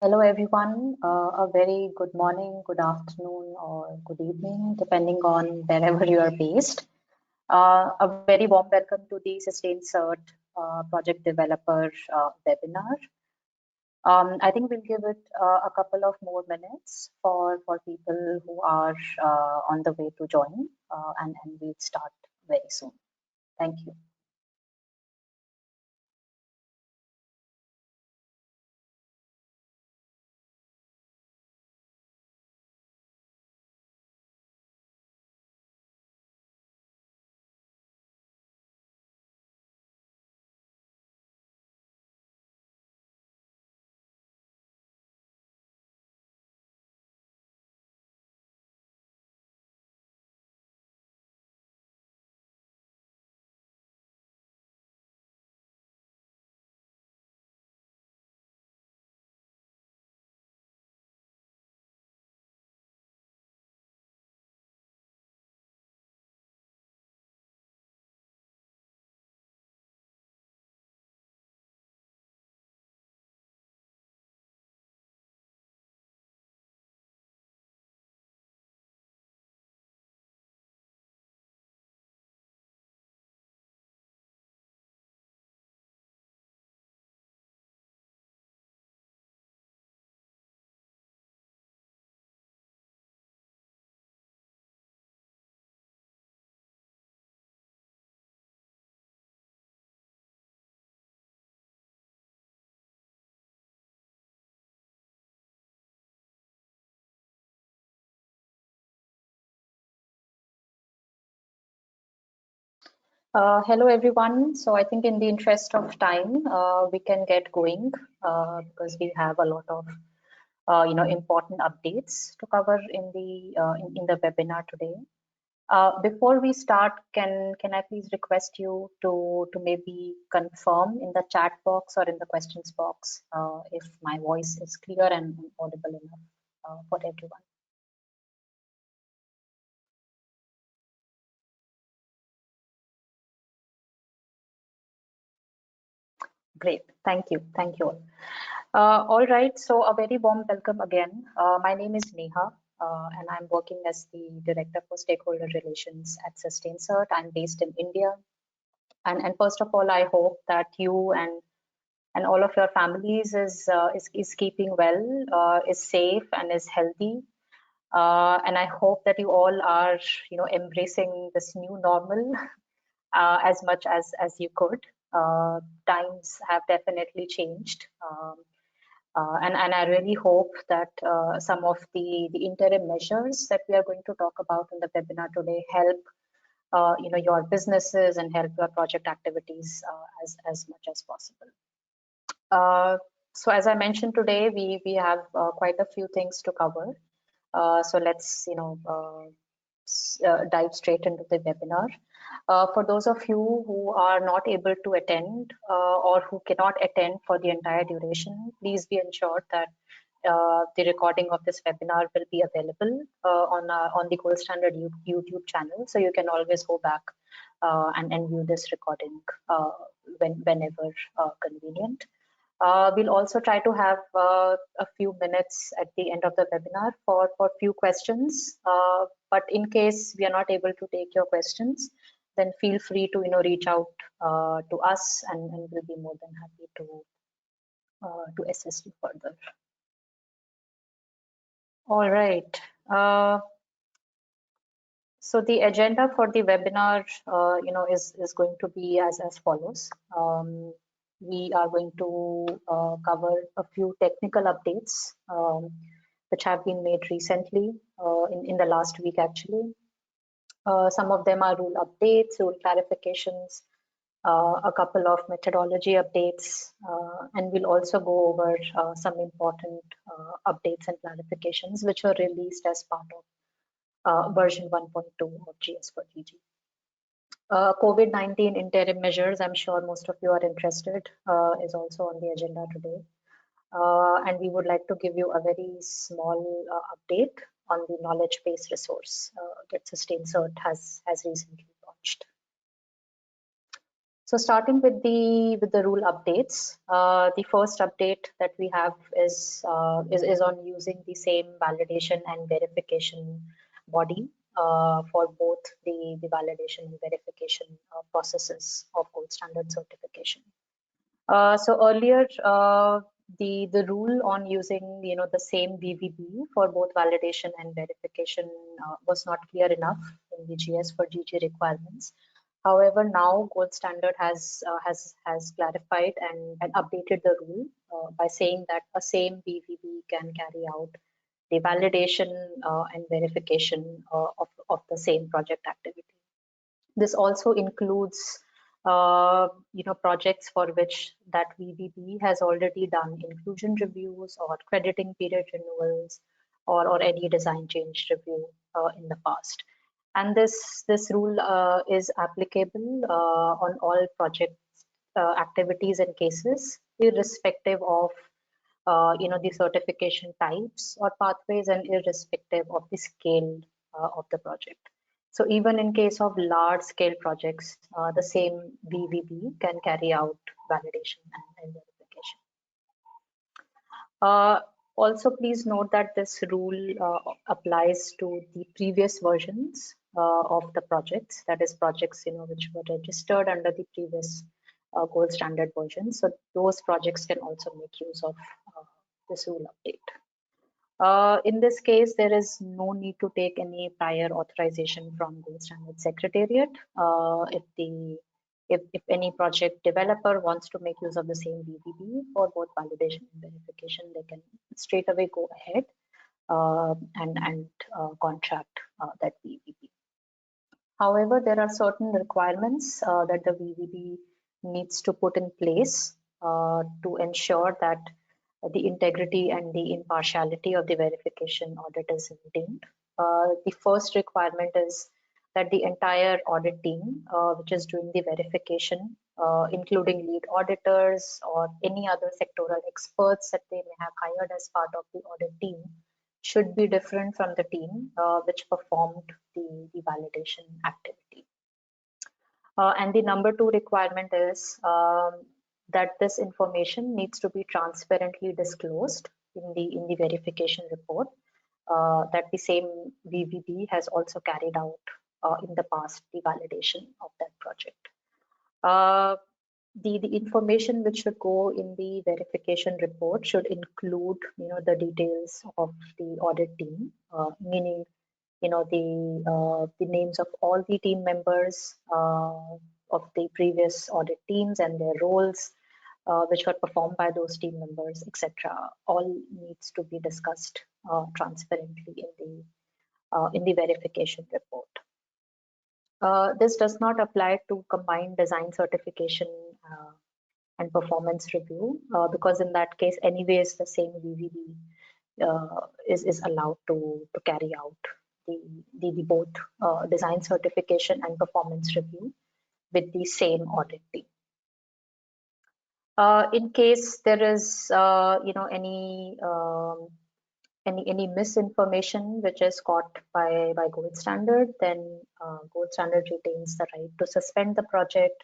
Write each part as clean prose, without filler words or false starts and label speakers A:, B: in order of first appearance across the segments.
A: Hello, everyone. A very good morning, good afternoon, or good evening, depending on wherever you are based. A very warm welcome to the Sustain Cert Project Developer webinar. I think we'll give it a couple of more minutes for people who are on the way to join, and we'll start very soon. Thank you. Hello, everyone. So I think in the interest of time, we can get going because we have a lot of important updates to cover in the webinar today. Before we start, can I please request you to maybe confirm in the chat box or in the questions box if my voice is clear and audible enough for everyone. Great, thank you all. All right, so a very warm welcome again. My name is Neha, and I'm working as the Director for Stakeholder Relations at SustainCert. I'm based in India. And first of all, I hope that you and all of your families is keeping well, is safe and is healthy. And I hope that you all are, embracing this new normal as much as you could. Times have definitely changed. And I really hope that some of the interim measures that we are going to talk about in the webinar today help your businesses and help your project activities as much as possible. So as I mentioned today, we have quite a few things to cover. So let's dive straight into the webinar. For those of you who are not able to attend or who cannot attend for the entire duration, please be ensured that the recording of this webinar will be available on the Gold Standard YouTube channel. So you can always go back and view this recording whenever convenient. We'll also try to have a few minutes at the end of the webinar for few questions. But in case we are not able to take your questions, then feel free to reach out to us, and we'll be more than happy to assist you further. All right. So the agenda for the webinar, is going to be as follows. We are going to cover a few technical updates which have been made recently in the last week, actually. Some of them are rule updates, rule clarifications, a couple of methodology updates, and we'll also go over some important updates and clarifications which were released as part of version 1.2 of GS4TG. COVID-19 interim measures, I'm sure most of you are interested, is also on the agenda today. And we would like to give you a very small update on the knowledge-based resource that SustainCert has recently launched. So starting with the rule updates, the first update that we have is on using the same validation and verification body for both the validation and verification processes of gold standard certification. So earlier, the rule on using the same VVB for both validation and verification was not clear enough in the GS for GG requirements. However, now Gold Standard has clarified and updated the rule by saying that a same VVB can carry out the validation and verification of the same project activity. This also includes projects for which that VVB has already done inclusion reviews or crediting period renewals or any design change review in the past. And this rule is applicable on all project activities and cases, irrespective of the certification types or pathways and irrespective of the scale of the project. So even in case of large scale projects, the same VVB can carry out validation and verification. Also, please note that this rule applies to the previous versions of the projects, that is projects which were registered under the previous gold standard version. So those projects can also make use of this rule update. In this case, there is no need to take any prior authorization from Gold Standard Secretariat. If any project developer wants to make use of the same VVB for both validation and verification, they can straight away go ahead and contract that VVB. However, there are certain requirements that the VVB needs to put in place to ensure that the integrity and the impartiality of the verification audit is maintained. The first requirement is that the entire audit team, which is doing the verification, including lead auditors or any other sectoral experts that they may have hired as part of the audit team, should be different from the team which performed the validation activity. And the number two requirement is that this information needs to be transparently disclosed in the verification report that the same VVB has also carried out in the past the validation of that project. The information which should go in the verification report should include the details of the audit team, meaning the names of all the team members of the previous audit teams and their roles which were performed by those team members, etc. All needs to be discussed transparently in the verification report. This does not apply to combined design certification and performance review because in that case anyways the same VVB is allowed to carry out the both design certification and performance review with the same audit team. In case there is any misinformation which is caught by Gold Standard, then Gold Standard retains the right to suspend the project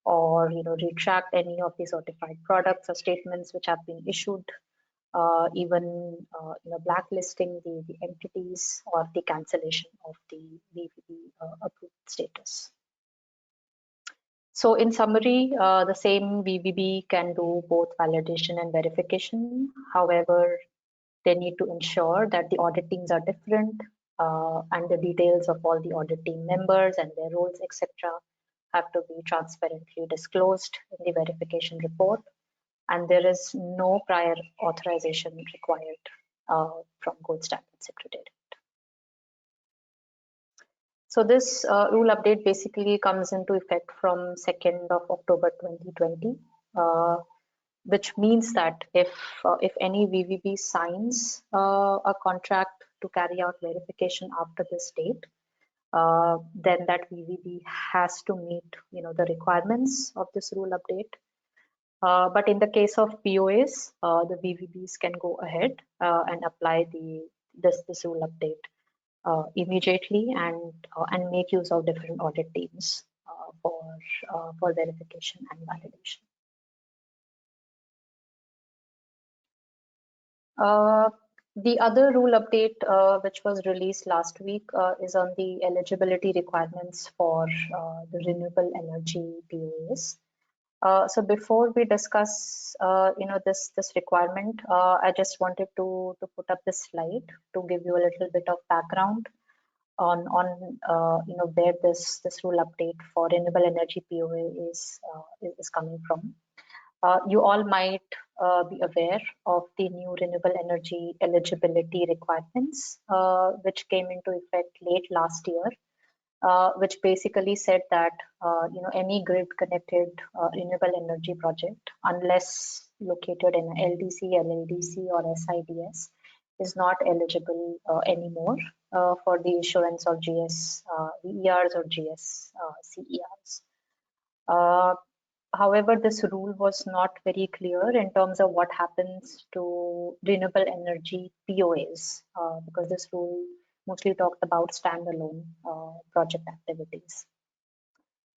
A: or retract any of the certified products or statements which have been issued, even blacklisting the entities or the cancellation of the VVB approved status. So in summary, the same VVB can do both validation and verification. However, they need to ensure that the audit teams are different and the details of all the audit team members and their roles, etc., have to be transparently disclosed in the verification report. And there is no prior authorization required from Gold Standard Secretariat. So this rule update basically comes into effect from 2nd of October 2020, which means that if any VVB signs a contract to carry out verification after this date, then that VVB has to meet the requirements of this rule update. But in the case of POAs, the VVBs can go ahead and apply this rule update immediately and make use of different audit teams for verification and validation. The other rule update which was released last week is on the eligibility requirements for the renewable energy POAs. So before we discuss, this requirement, I just wanted to put up this slide to give you a little bit of background on where this rule update for renewable energy POA is coming from. You all might be aware of the new renewable energy eligibility requirements, which came into effect late last year, which basically said that any grid connected renewable energy project, unless located in LDC, LLDC, or SIDS, is not eligible anymore for the issuance of GS VERs or GS CERs. However, this rule was not very clear in terms of what happens to renewable energy POAs, because this rule mostly talked about standalone project activities.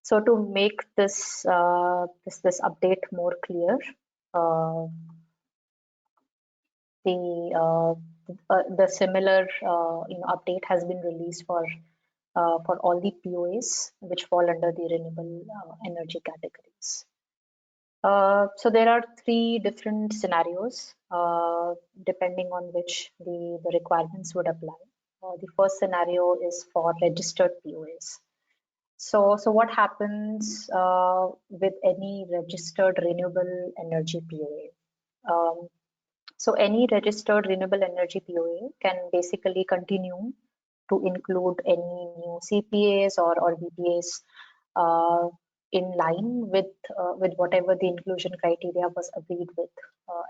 A: So to make this this update more clear, the similar update has been released for all the POAs which fall under the renewable energy categories. So there are three different scenarios depending on which the requirements would apply. The first scenario is for registered POAs. So what happens with any registered renewable energy POA? So any registered renewable energy POA can basically continue to include any new CPAs or VPAs in line with whatever the inclusion criteria was agreed with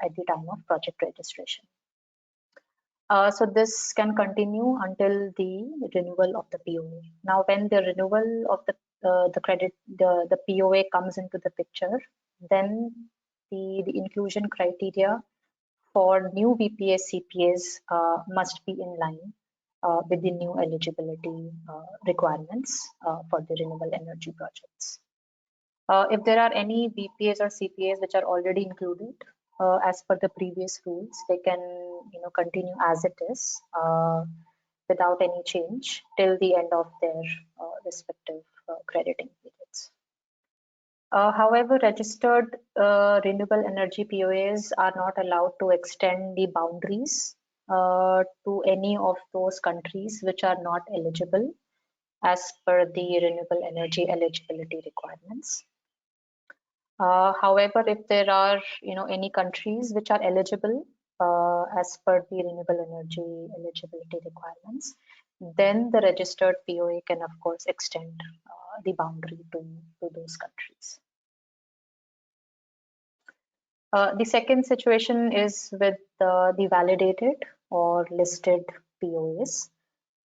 A: at the time of project registration. So this can continue until the renewal of the POA. Now, when the renewal of the POA comes into the picture, then the inclusion criteria for new VPAs, CPAs must be in line with the new eligibility requirements for the renewable energy projects. If there are any VPAs or CPAs which are already included as per the previous rules, they can continue as it is without any change till the end of their respective crediting periods. However, registered renewable energy POAs are not allowed to extend the boundaries to any of those countries which are not eligible as per the renewable energy eligibility requirements. However, if there are any countries which are eligible as per the renewable energy eligibility requirements, then the registered POA can of course extend the boundary to those countries. The second situation is with the validated or listed POAs.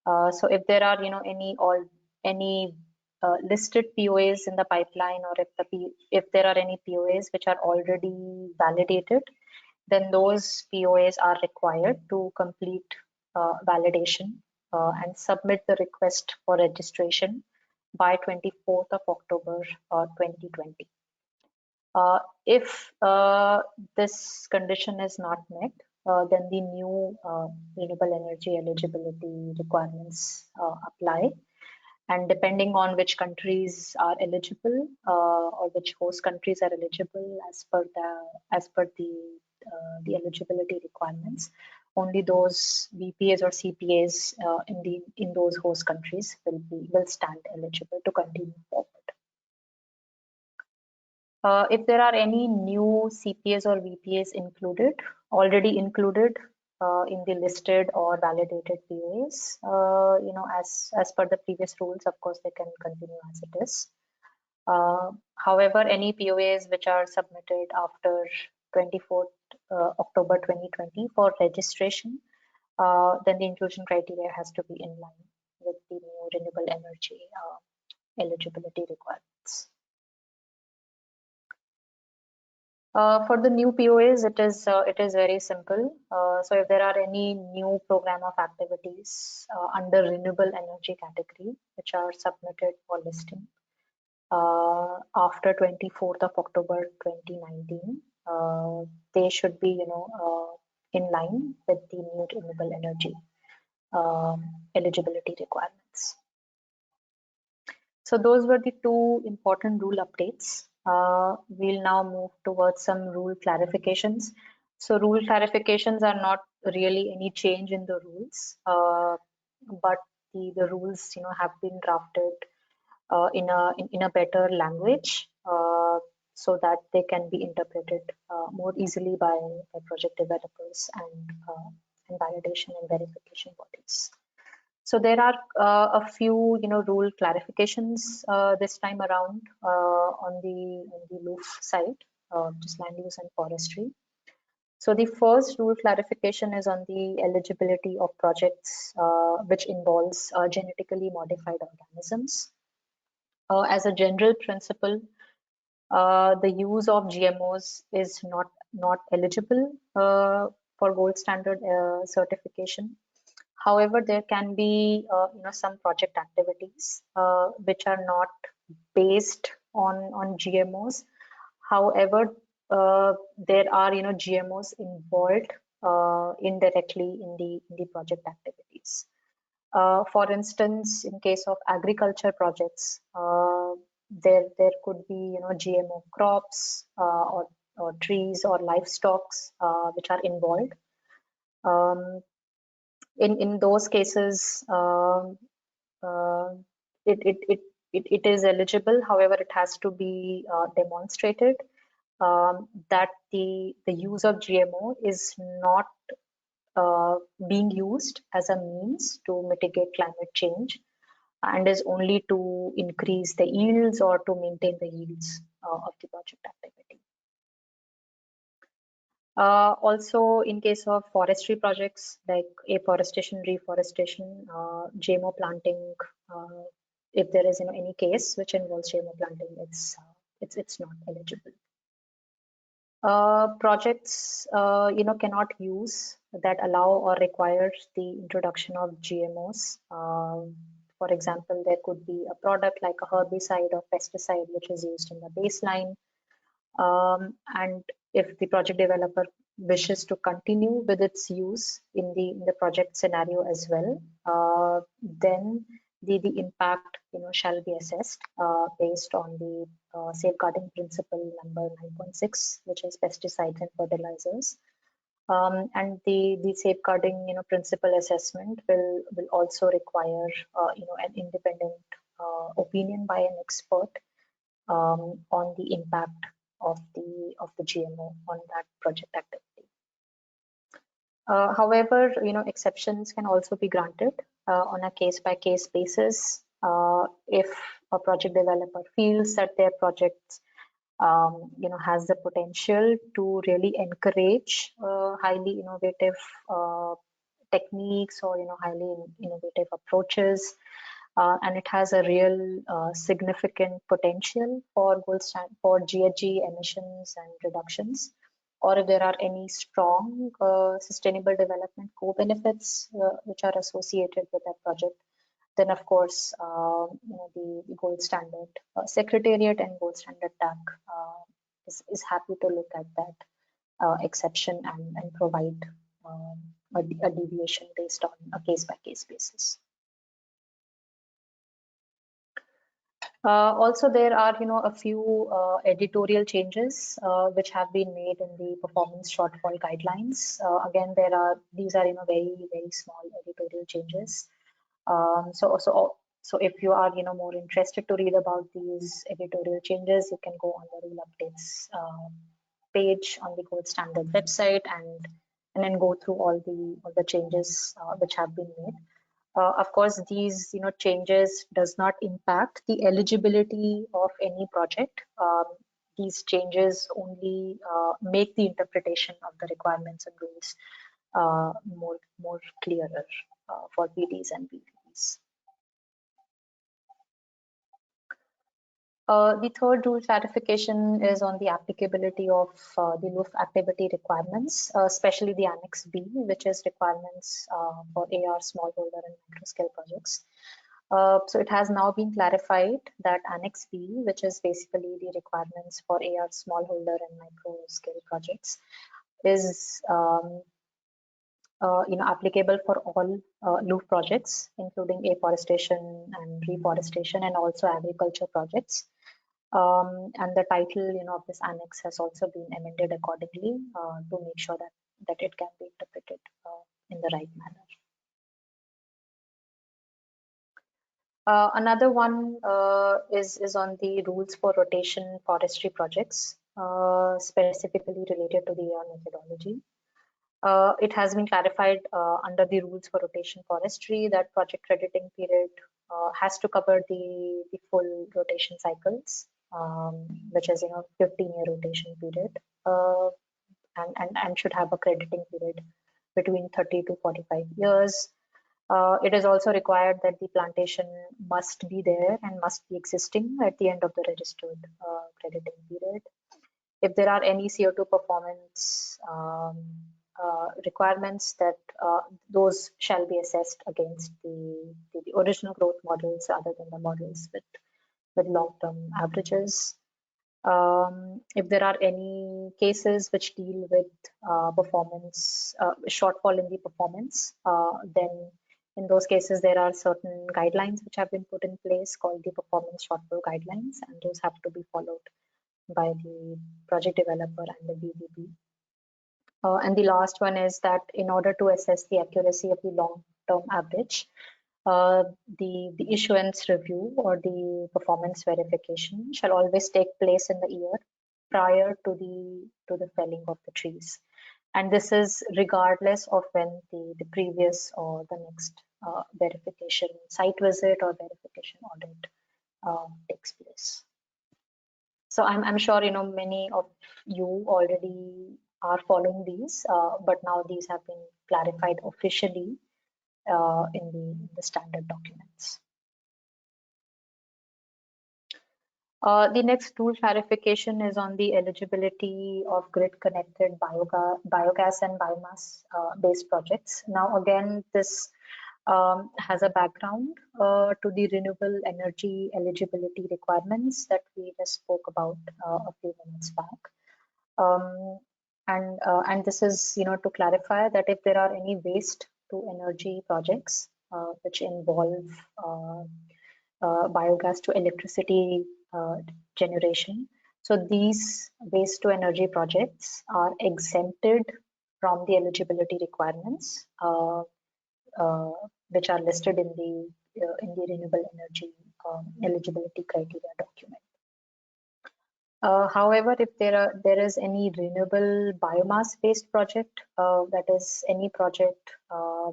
A: So if there are any listed POAs in the pipeline, or if there are any POAs which are already validated, then those POAs are required to complete validation and submit the request for registration by 24th of October 2020. If this condition is not met, then the new renewable energy eligibility requirements apply. And depending on which countries are eligible or which host countries are eligible as per the eligibility requirements, only those VPAs or CPAs in those host countries will stand eligible to continue forward. If there are any new CPAs or VPAs already included in the listed or validated POAs, as per the previous rules, of course, they can continue as it is. However, any POAs which are submitted after 24th October 2020 for registration, then the inclusion criteria has to be in line with the new renewable energy eligibility requirements. For the new POAs, it is very simple. So if there are any new program of activities under renewable energy category which are submitted for listing, after 24th of October 2019, they should be, in line with the new renewable energy eligibility requirements. So those were the two important rule updates. We'll now move towards some rule clarifications. So rule clarifications are not really any change in the rules, but the rules, have been drafted in a better language, so that they can be interpreted more easily by project developers and validation and verification bodies. So there are a few, rule clarifications this time around on the LUF side, just land use and forestry. So the first rule clarification is on the eligibility of projects which involves genetically modified organisms. As a general principle, the use of GMOs is not eligible for gold standard certification. However, there can be some project activities which are not based on GMOs. However, there are GMOs involved indirectly in the project activities. For instance, in case of agriculture projects, there could be GMO crops or trees or livestock which are involved. In those cases, it is eligible. However, it has to be demonstrated that the use of GMO is not being used as a means to mitigate climate change and is only to increase the yields or to maintain the yields of the project activity. Also, in case of forestry projects like afforestation, reforestation, GMO planting, if there is any case which involves GMO planting, it's not eligible. Projects cannot use that allow or require the introduction of GMOs. For example, there could be a product like a herbicide or pesticide which is used in the baseline, and if the project developer wishes to continue with its use in the project scenario as well, then the impact shall be assessed based on the safeguarding principle number 9.6, which is pesticides and fertilizers. And the safeguarding principle assessment will also require an independent opinion by an expert on the impact of the GMO on that project activity. However, exceptions can also be granted on a case-by-case basis if a project developer feels that their project has the potential to really encourage highly innovative techniques or highly innovative approaches, and it has a real significant potential for GHG emissions and reductions, or if there are any strong sustainable development co-benefits which are associated with that project, then of course the gold standard secretariat and gold standard TAC is happy to look at that exception and provide a deviation based on a case-by-case basis. Also, there are a few editorial changes which have been made in the performance shortfall guidelines. Again, these are very small editorial changes. So if you are more interested to read about these editorial changes, you can go on the rule updates page on the gold standard website and then go through all the changes which have been made. Of course, these changes does not impact the eligibility of any project. These changes only make the interpretation of the requirements and rules more clearer for PDs and PPs. The third rule clarification is on the applicability of the LUF activity requirements, especially the Annex B, which is requirements for AR, smallholder, and microscale projects. So it has now been clarified that Annex B, which is basically the requirements for AR smallholder and micro scale projects, is applicable for all LUF projects, including afforestation and reforestation, and also agriculture projects. And the title, of this annex has also been amended accordingly to make sure that it can be interpreted in the right manner. Another one is on the rules for rotation forestry projects, specifically related to the ER methodology. It has been clarified under the rules for rotation forestry that project crediting period has to cover the full rotation cycles, which is 15-year rotation period, and should have a crediting period between 30 to 45 years. It is also required that the plantation must be there and must be existing at the end of the registered crediting period. If there are any CO2 performance requirements, that those shall be assessed against the original growth models rather than the models with long-term averages. If there are any cases which deal with performance shortfall in the performance, then in those cases there are certain guidelines which have been put in place called the performance shortfall guidelines, and those have to be followed by the project developer and the VDB. And the last one is that in order to assess the accuracy of the long-term average, the issuance review or the performance verification shall always take place in the year prior to the felling of the trees, and this is regardless of when the previous or the next verification site visit or verification audit takes place. So I'm sure many of you already are following these, but now these have been clarified officially in the standard documents. The next rule clarification is on the eligibility of grid-connected biogas and biomass based projects. Now, again, this has a background to the renewable energy eligibility requirements that we just spoke about a few minutes back. And this is, to clarify that if there are any waste to energy projects which involve biogas to electricity generation, so these waste to energy projects are exempted from the eligibility requirements which are listed in the renewable energy eligibility criteria document. However, if there is any renewable biomass based project, that is any project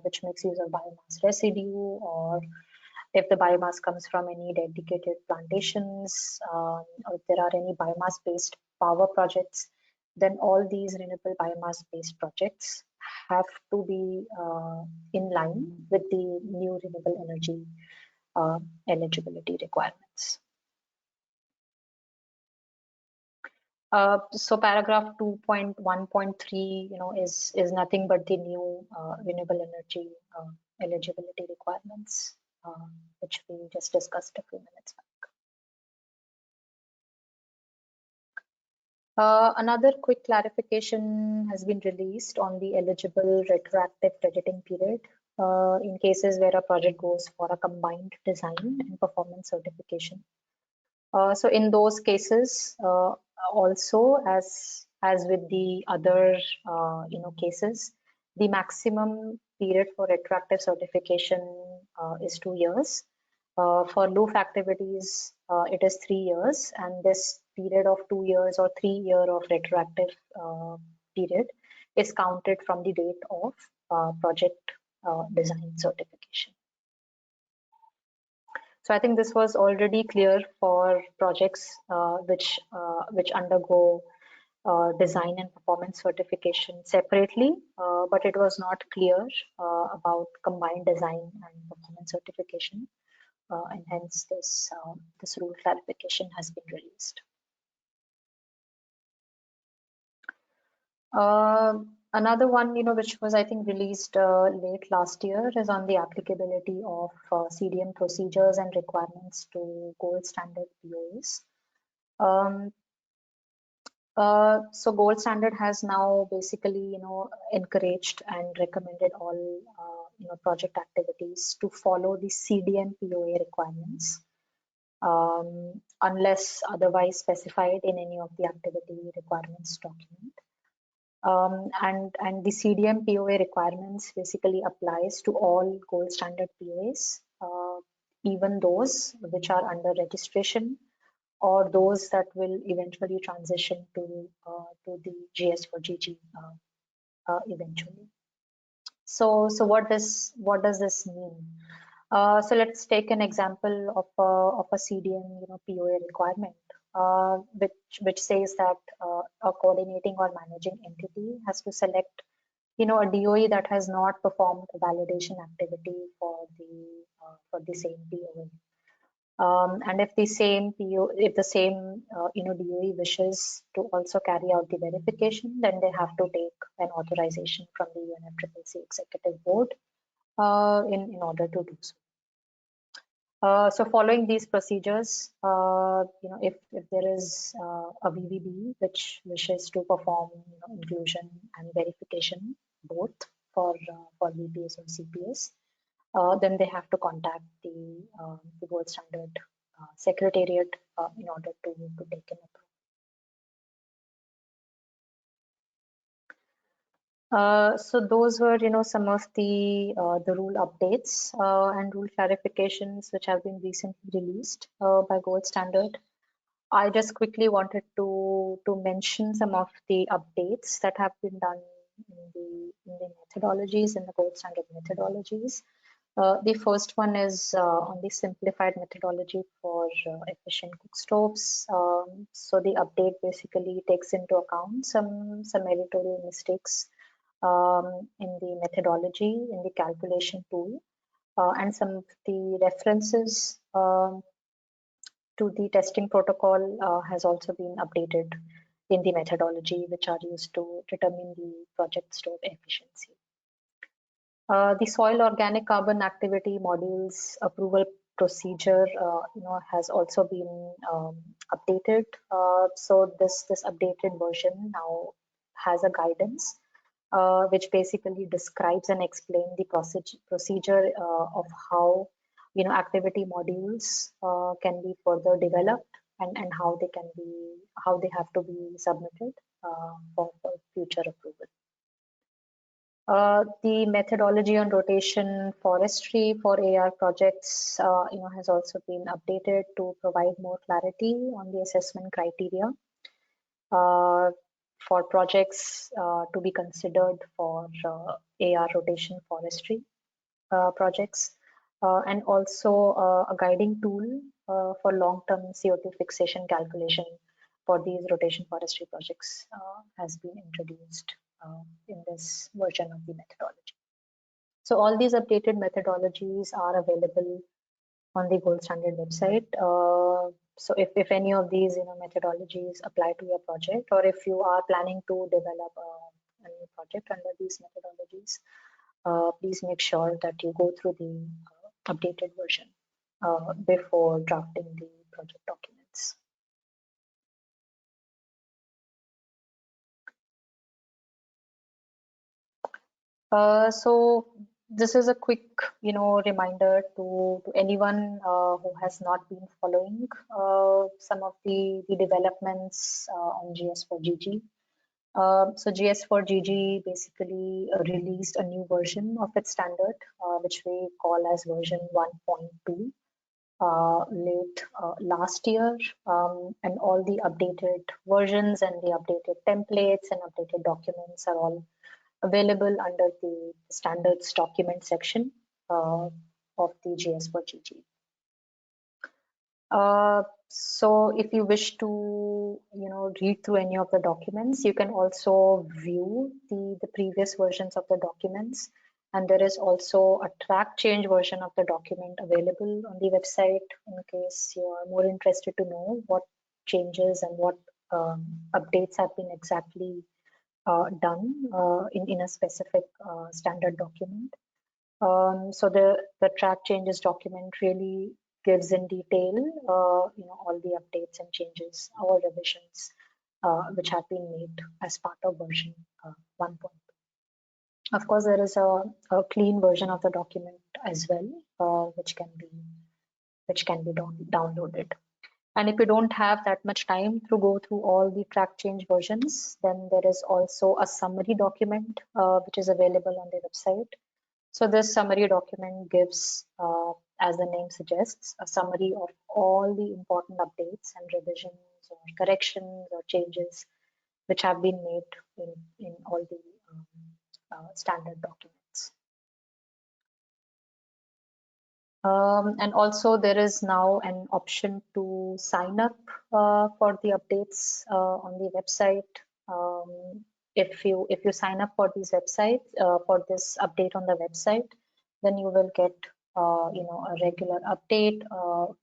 A: which makes use of biomass residue, or if the biomass comes from any dedicated plantations, or if there are any biomass based power projects, then all these renewable biomass based projects have to be in line with the new renewable energy eligibility requirements. So paragraph 2.1.3, is nothing but the new renewable energy eligibility requirements, which we just discussed a few minutes back. Another quick clarification has been released on the eligible retroactive crediting period in cases where a project goes for a combined design and performance certification. So in those cases, also as with the other cases, the maximum period for retroactive certification is 2 years. For LUF activities, it is 3 years, and this period of 2 years or 3 year of retroactive period is counted from the date of project design certification. So I think this was already clear for projects which undergo design and performance certification separately, but it was not clear about combined design and performance certification, and hence this rule clarification has been released. Another one, which was I think released late last year, is on the applicability of CDM procedures and requirements to gold standard POAs. So gold standard has now basically, encouraged and recommended all, project activities to follow the CDM POA requirements, unless otherwise specified in any of the activity requirements document. And the CDM POA requirements basically applies to all gold standard POAs, even those which are under registration or those that will eventually transition to the GS4GG eventually. So what does this mean? So let's take an example of a CDM POA requirement, which says that a coordinating or managing entity has to select a DOE that has not performed a validation activity for the same POA. And if the same DOE wishes to also carry out the verification, then they have to take an authorization from the UNFCCC Executive Board in order to do so. So following these procedures, if there is a VVB which wishes to perform inclusion and verification both for VPS or CPS, then they have to contact the gold standard secretariat in order to take an approval. So those were, some of the rule updates and rule clarifications which have been recently released by Gold Standard. I just quickly wanted to mention some of the updates that have been done in the methodologies, in the Gold Standard methodologies. The first one is on the simplified methodology for efficient cook stoves. So the update basically takes into account some editorial mistakes in the methodology, in the calculation tool, and some of the references to the testing protocol has also been updated in the methodology, which are used to determine the project stove efficiency. The soil organic carbon activity modules approval procedure, has also been updated. So this updated version now has a guidance which basically describes and explains the procedure of how activity modules can be further developed and how they have to be submitted for future approval. The methodology on rotation forestry for AR projects, has also been updated to provide more clarity on the assessment criteria for projects to be considered for AR rotation forestry projects, and also a guiding tool for long-term CO2 fixation calculation for these rotation forestry projects has been introduced in this version of the methodology. So all these updated methodologies are available on the Gold Standard website. So if any of these methodologies apply to your project, or if you are planning to develop a new project under these methodologies, please make sure that you go through the updated version before drafting the project documents. So this is a quick, reminder to anyone who has not been following some of the developments on GS4GG. So GS4GG basically released a new version of its standard, which we call as version 1.2. Late last year, and all the updated versions and the updated templates and updated documents are all available under the standards document section of the GS4GG. So if you wish to read through any of the documents, you can also view the previous versions of the documents, and there is also a track change version of the document available on the website in case you are more interested to know what changes and what updates have been exactly done in a specific standard document. So the track changes document really gives in detail, all the updates and changes or revisions which have been made as part of version 1.2. Of course, there is a clean version of the document as well, which can be downloaded. And if you don't have that much time to go through all the track change versions, then there is also a summary document which is available on the website. So this summary document gives, as the name suggests, a summary of all the important updates and revisions or corrections or changes which have been made in all the standard documents. And also there is now an option to sign up for the updates on the website. If you sign up for these websites for this update on the website, then you will get a regular update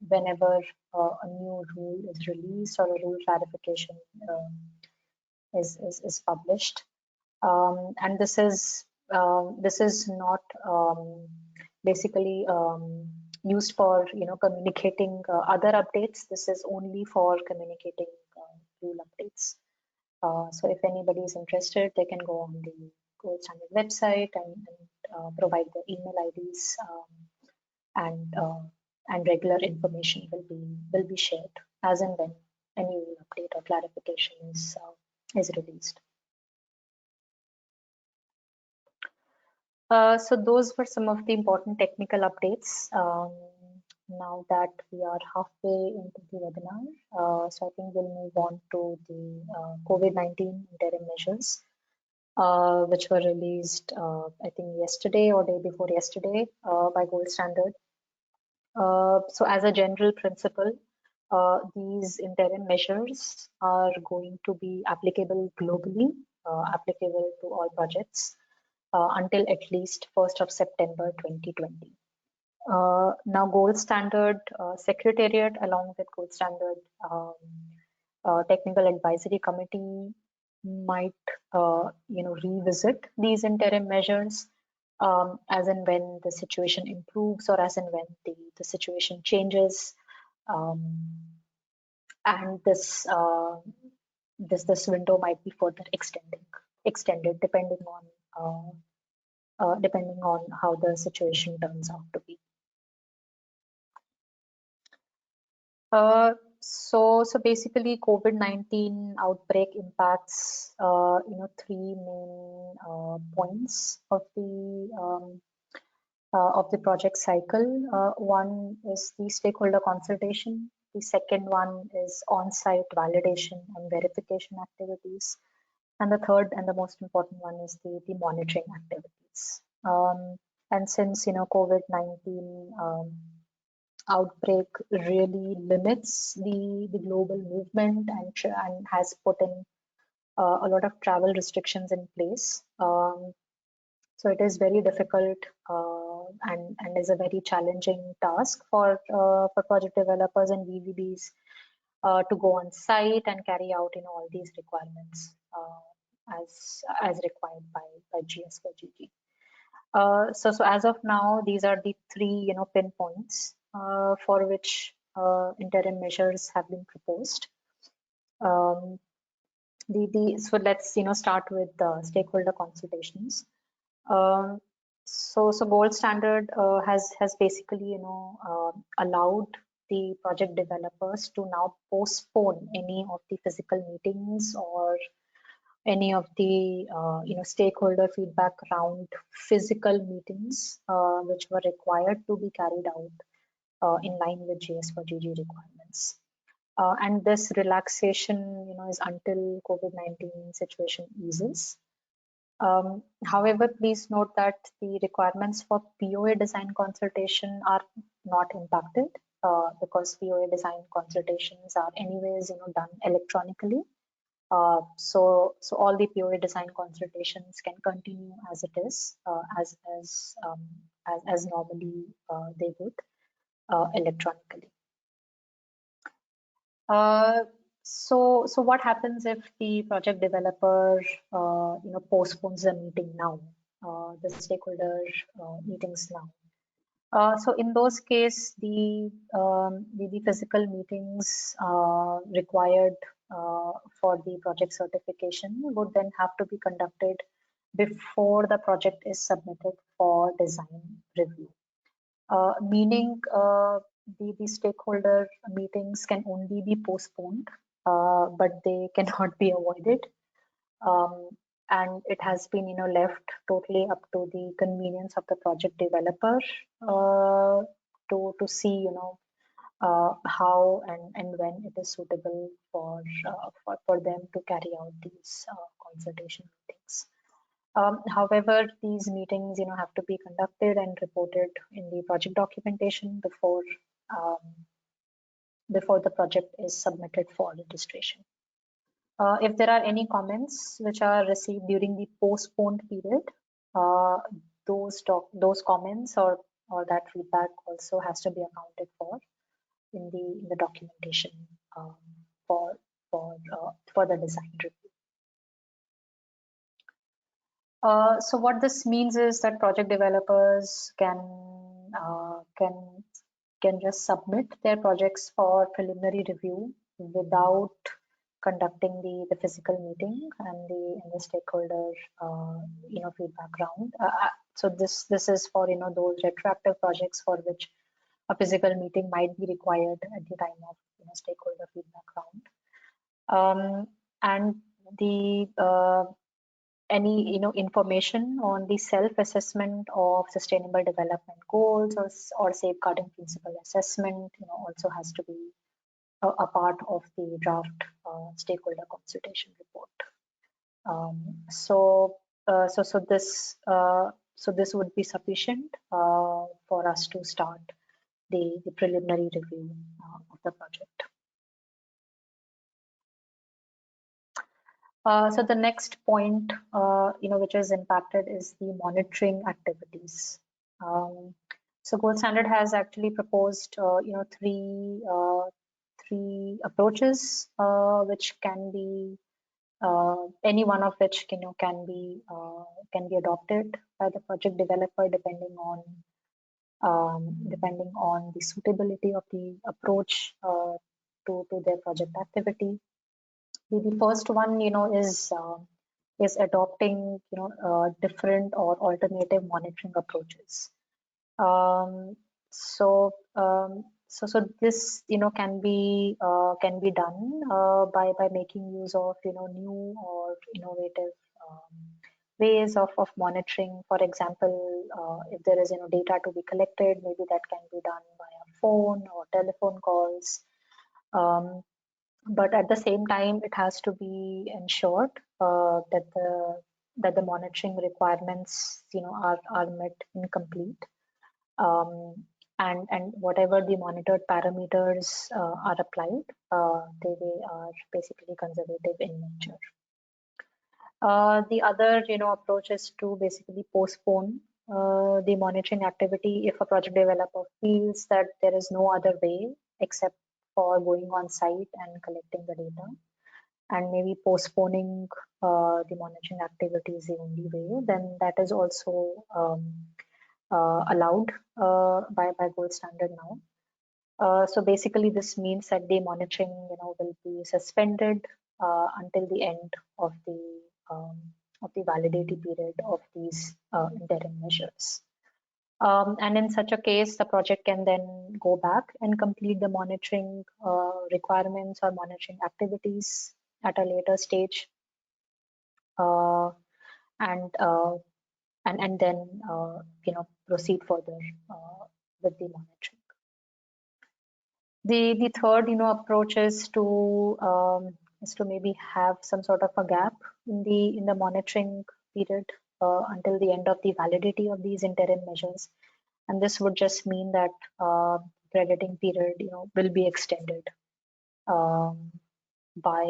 A: whenever a new rule is released or a rule clarification is published. And this is not basically used for communicating other updates. This is only for communicating rule updates. So if anybody is interested, they can go on the Gold Standard website and provide their email IDs, and regular information will be shared as and when any rule update or clarification is released. So those were some of the important technical updates. Now that we are halfway into the webinar, so I think we'll move on to the COVID-19 interim measures, which were released, I think yesterday or day before yesterday by Gold Standard. So as a general principle, these interim measures are going to be applicable globally, applicable to all projects until at least 1st of September 2020. Now, Gold Standard Secretariat, along with Gold Standard Technical Advisory Committee, might revisit these interim measures as and when the situation improves or as and when the situation changes, and this window might be further extended depending on how the situation turns out to be. So basically, COVID-19 outbreak impacts three main points of the project cycle. One is the stakeholder consultation. The second one is on-site validation and verification activities. And the third and the most important one is the monitoring activities. And since COVID-19 outbreak really limits the global movement and has put in a lot of travel restrictions in place. So it is very difficult and is a very challenging task for project developers and VVBs to go on site and carry out all these requirements as required by GS4GG. So as of now, these are the three pinpoints for which interim measures have been proposed. So let's start with the stakeholder consultations. So Gold Standard has basically allowed the project developers to now postpone any of the physical meetings or any of the stakeholder feedback round physical meetings which were required to be carried out in line with GS4GG requirements. And this relaxation is until COVID-19 situation eases. However, please note that the requirements for POA design consultation are not impacted because POA design consultations are anyways done electronically. So all the POA design consultations can continue as it is, as normally they would electronically. So what happens if the project developer postpones the meeting now, the stakeholder meetings now? So in those case, the physical meetings required for the project certification would then have to be conducted before the project is submitted for design review. Meaning the stakeholder meetings can only be postponed, but they cannot be avoided. And it has been left totally up to the convenience of the project developer to see how and when it is suitable for them to carry out these consultation meetings. However, these meetings have to be conducted and reported in the project documentation um, before the project is submitted for registration. If there are any comments which are received during the postponed period, uh, those comments or that feedback also has to be accounted for in the documentation for for the design review. So what this means is that project developers can just submit their projects for preliminary review without conducting the physical meeting and the stakeholder feedback round. So this is for those retroactive projects for which a physical meeting might be required at the time of stakeholder feedback round. And the any information on the self-assessment of sustainable development goals or safeguarding principle assessment also has to be a part of the draft stakeholder consultation report. So this would be sufficient for us to start the preliminary review of the project. So the next point, which is impacted is the monitoring activities. So Gold Standard has actually proposed, three approaches, which can be any one of which can be adopted by the project developer depending on the suitability of the approach to their project activity. The first one, is adopting, different or alternative monitoring approaches. So this, can be done by making use of, new or innovative ways of monitoring. For example, if there is, data to be collected, maybe that can be done via phone or telephone calls. But at the same time, it has to be ensured that the monitoring requirements, are met and complete, and whatever the monitored parameters are applied, they are basically conservative in nature. The other, approach is to basically postpone the monitoring activity if a project developer feels that there is no other way except for going on site and collecting the data, and maybe postponing the monitoring activity is the only way, then that is also allowed by Gold Standard now. So basically, this means that the monitoring, will be suspended until the end of the validity period of these interim measures. And in such a case, the project can then go back and complete the monitoring requirements or monitoring activities at a later stage, and then proceed further with the monitoring. The third approach is to maybe have some sort of a gap in the monitoring period until the end of the validity of these interim measures, and this would just mean that crediting period will be extended by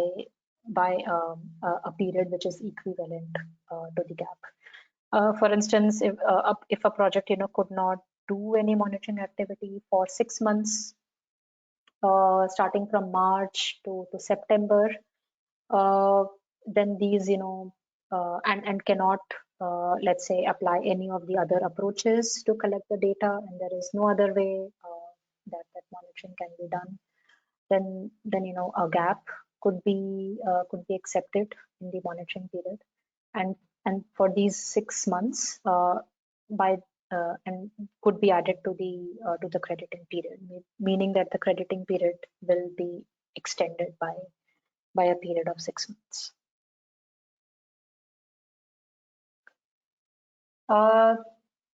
A: a period which is equivalent to the gap. For instance, if a project could not do any monitoring activity for 6 months, starting from March to September, then these, and cannot, let's say, apply any of the other approaches to collect the data, and there is no other way that monitoring can be done, then a gap could be accepted in the monitoring period, and for these 6 months by and could be added to the crediting period, meaning that the crediting period will be extended by a period of 6 months.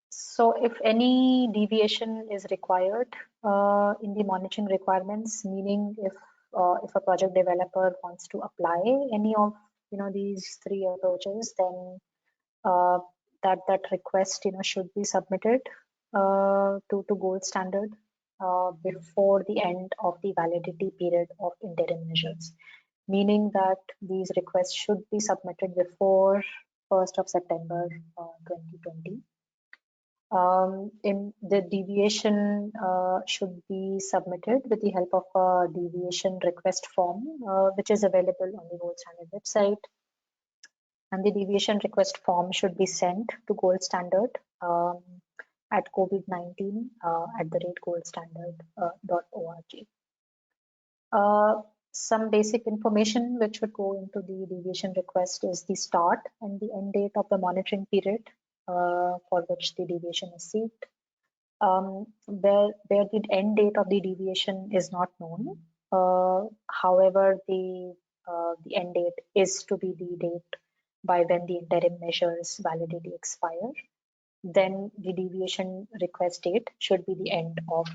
A: So if any deviation is required in the monitoring requirements, meaning if a project developer wants to apply any of these three approaches, then that request should be submitted to gold standard before the end of the validity period of interim measures, meaning that these requests should be submitted before 1st of September 2020. In the deviation should be submitted with the help of a deviation request form, which is available on the gold standard website. And the deviation request form should be sent to gold standard at COVID-19 @goldstandard.org. Some basic information which would go into the deviation request is the start and the end date of the monitoring period for which the deviation is sought. Where the end date of the deviation is not known. However, the end date is to be the date by when the interim measures validity expire. Then the deviation request date should be the end of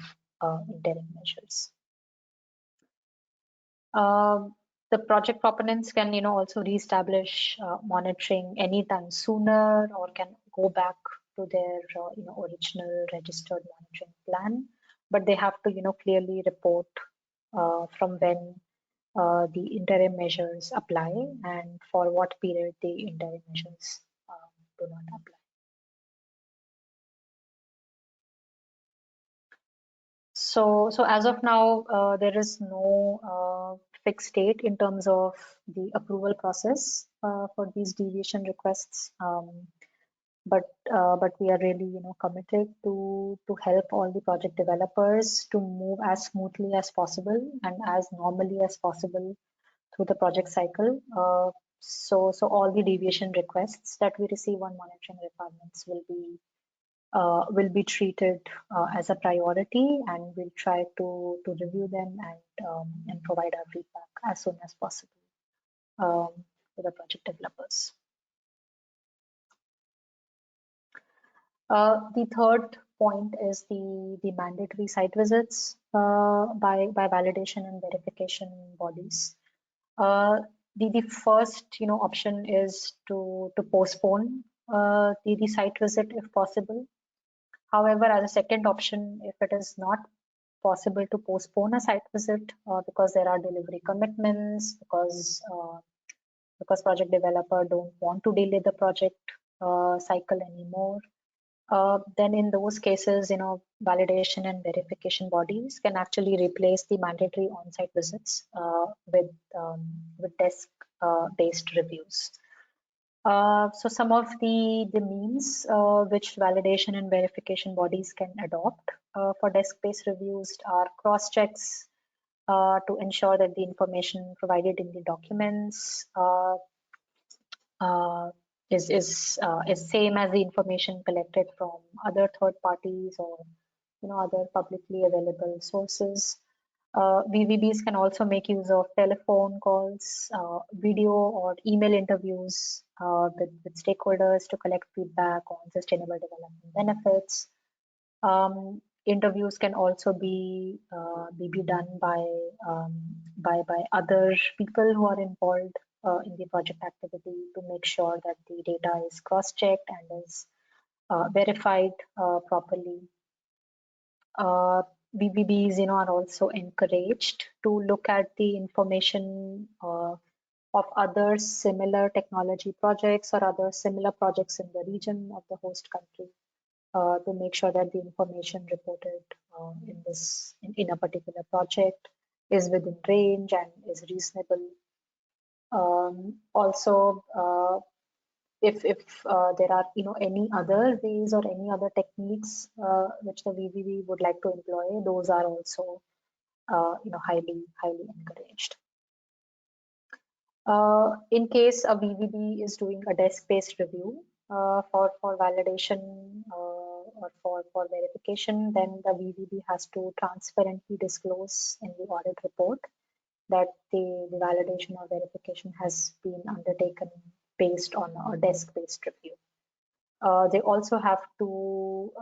A: interim measures. The project proponents can also reestablish monitoring anytime sooner, or can go back to their original registered monitoring plan, but they have to clearly report from when the interim measures apply and for what period the interim measures do not apply. So as of now, there is no fixed date in terms of the approval process for these deviation requests. But we are really committed to help all the project developers to move as smoothly as possible and as normally as possible through the project cycle. So all the deviation requests that we receive on monitoring requirements will be treated as a priority, and we'll try to review them and provide our feedback as soon as possible to the project developers. The third point is the mandatory site visits by validation and verification bodies. The first option is to postpone the site visit if possible. However, as a second option, if it is not possible to postpone a site visit because there are delivery commitments, because project developer don't want to delay the project cycle anymore, then in those cases, validation and verification bodies can actually replace the mandatory on-site visits with desk-based reviews. So some of the means which validation and verification bodies can adopt for desk-based reviews are cross-checks to ensure that the information provided in the documents is same as the information collected from other third parties or other publicly available sources. VVBs can also make use of telephone calls, video or email interviews with stakeholders to collect feedback on sustainable development benefits. Interviews can also be done by other people who are involved in the project activity to make sure that the data is cross-checked and is verified properly. VVBs, are also encouraged to look at the information of other similar technology projects or other similar projects in the region of the host country to make sure that the information reported in a particular project is within range and is reasonable. Also, if there are any other ways or any other techniques which the VVB would like to employ, those are also highly encouraged. In case a VVB is doing a desk-based review for validation or for verification, then the VVB has to transparently disclose in the audit report that the validation or verification has been undertaken based on a desk-based review. They also have to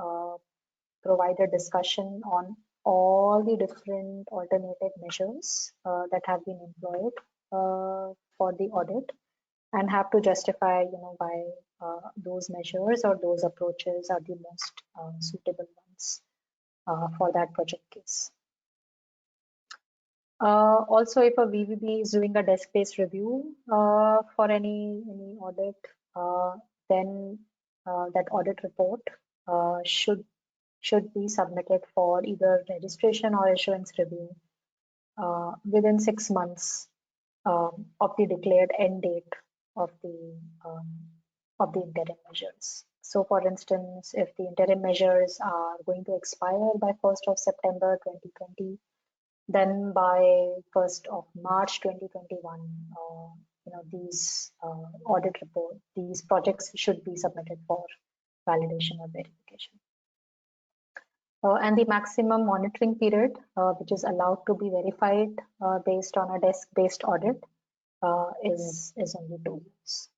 A: provide a discussion on all the different alternative measures that have been employed for the audit, and have to justify why those measures or those approaches are the most suitable ones for that project case. Also, if a VVB is doing a desk-based review for any audit, then that audit report should be submitted for either registration or issuance review within 6 months of the declared end date of the interim measures. So, for instance, if the interim measures are going to expire by 1st of September 2020, then by 1st of March 2021, these audit report, these projects should be submitted for validation or verification. And the maximum monitoring period, which is allowed to be verified based on a desk-based audit, is only 2 years.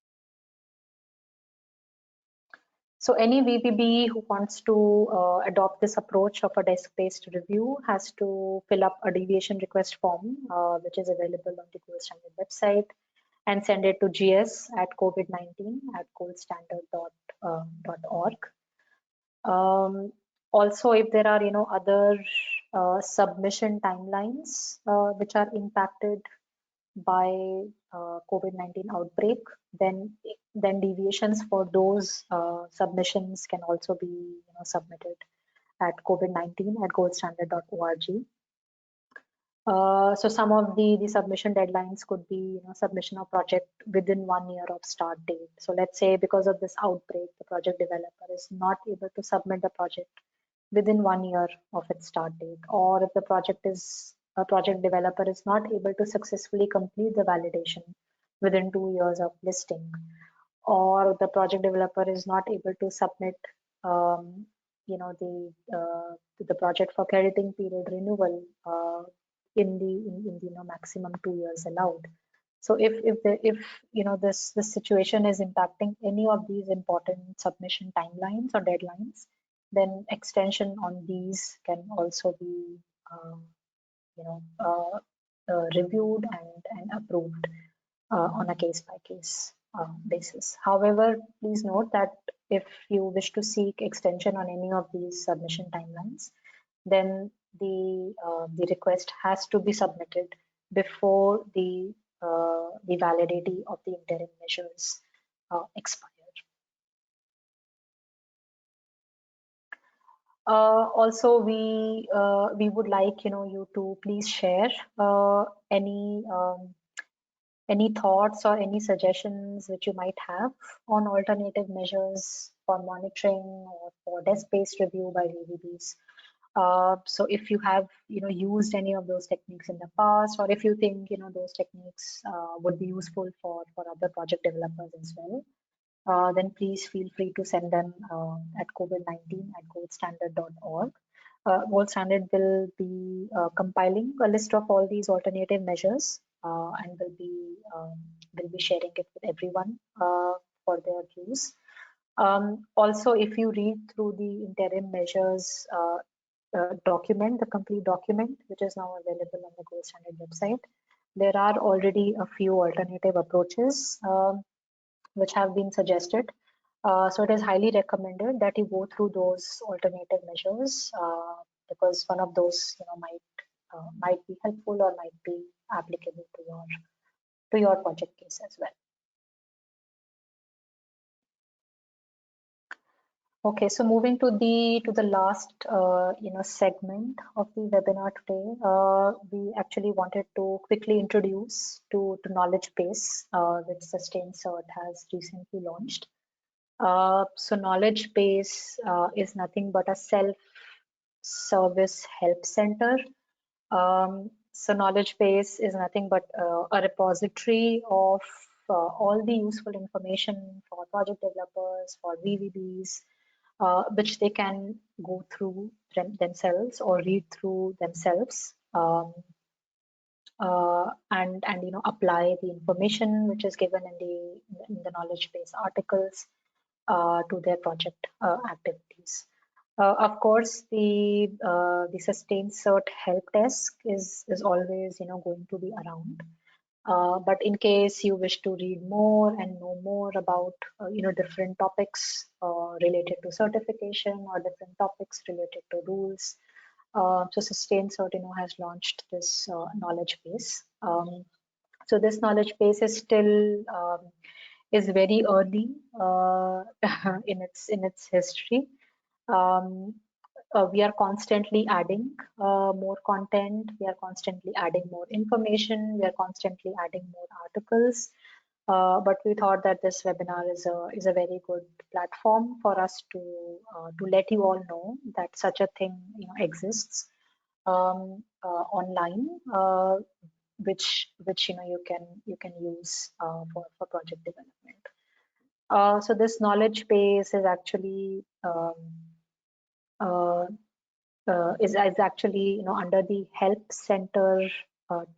A: So any VVB who wants to adopt this approach of a desk-based review has to fill up a deviation request form, which is available on the Gold Standard website, and send it to gs@covid19@goldstandard.org. Also, if there are other submission timelines which are impacted by COVID-19 outbreak, then deviations for those submissions can also be submitted at covid19@goldstandard.org. So some of the submission deadlines could be submission of project within 1 year of start date. So let's say because of this outbreak, the project developer is not able to submit the project within 1 year of its start date, or if the project developer is not able to successfully complete the validation within 2 years of listing, or the project developer is not able to submit the project for crediting period renewal in the maximum 2 years allowed. So if this situation is impacting any of these important submission timelines or deadlines, then extension on these can also be reviewed and approved on a case-by-case basis. However, please note that if you wish to seek extension on any of these submission timelines, then the request has to be submitted before the validity of the interim measures expire. Also, we would like you to please share any thoughts or any suggestions which you might have on alternative measures for monitoring or for desk-based review by VVBs. So if you have used any of those techniques in the past, or if you think those techniques would be useful for other project developers as well, then please feel free to send them at covid19@goldstandard.org. Gold Standard will be compiling a list of all these alternative measures and will be sharing it with everyone for their use. Also, if you read through the interim measures document, the complete document, which is now available on the Gold Standard website, there are already a few alternative approaches which have been suggested. So it is highly recommended that you go through those alternative measures because one of those might be helpful or might be applicable to your project case as well. Okay, so moving to the last segment of the webinar today, we actually wanted to quickly introduce to Knowledge Base, which SustainCert has recently launched. So Knowledge Base is nothing but a self-service help center. So Knowledge Base is nothing but a repository of all the useful information for project developers, for VVBs, which they can go through themselves or read through themselves, and apply the information which is given in the knowledge base articles to their project activities. Of course, the SustainCert help desk is always going to be around. But in case you wish to read more and know more about different topics related to certification or different topics related to rules, so SustainCert has launched this knowledge base. So this knowledge base is still is very early in its history. Um, we are constantly adding more content, we are constantly adding more information, we are constantly adding more articles. But we thought that this webinar is a very good platform for us to let you all know that such a thing exists online, which you can use for project development. So this knowledge base is actually uh, is actually under the help center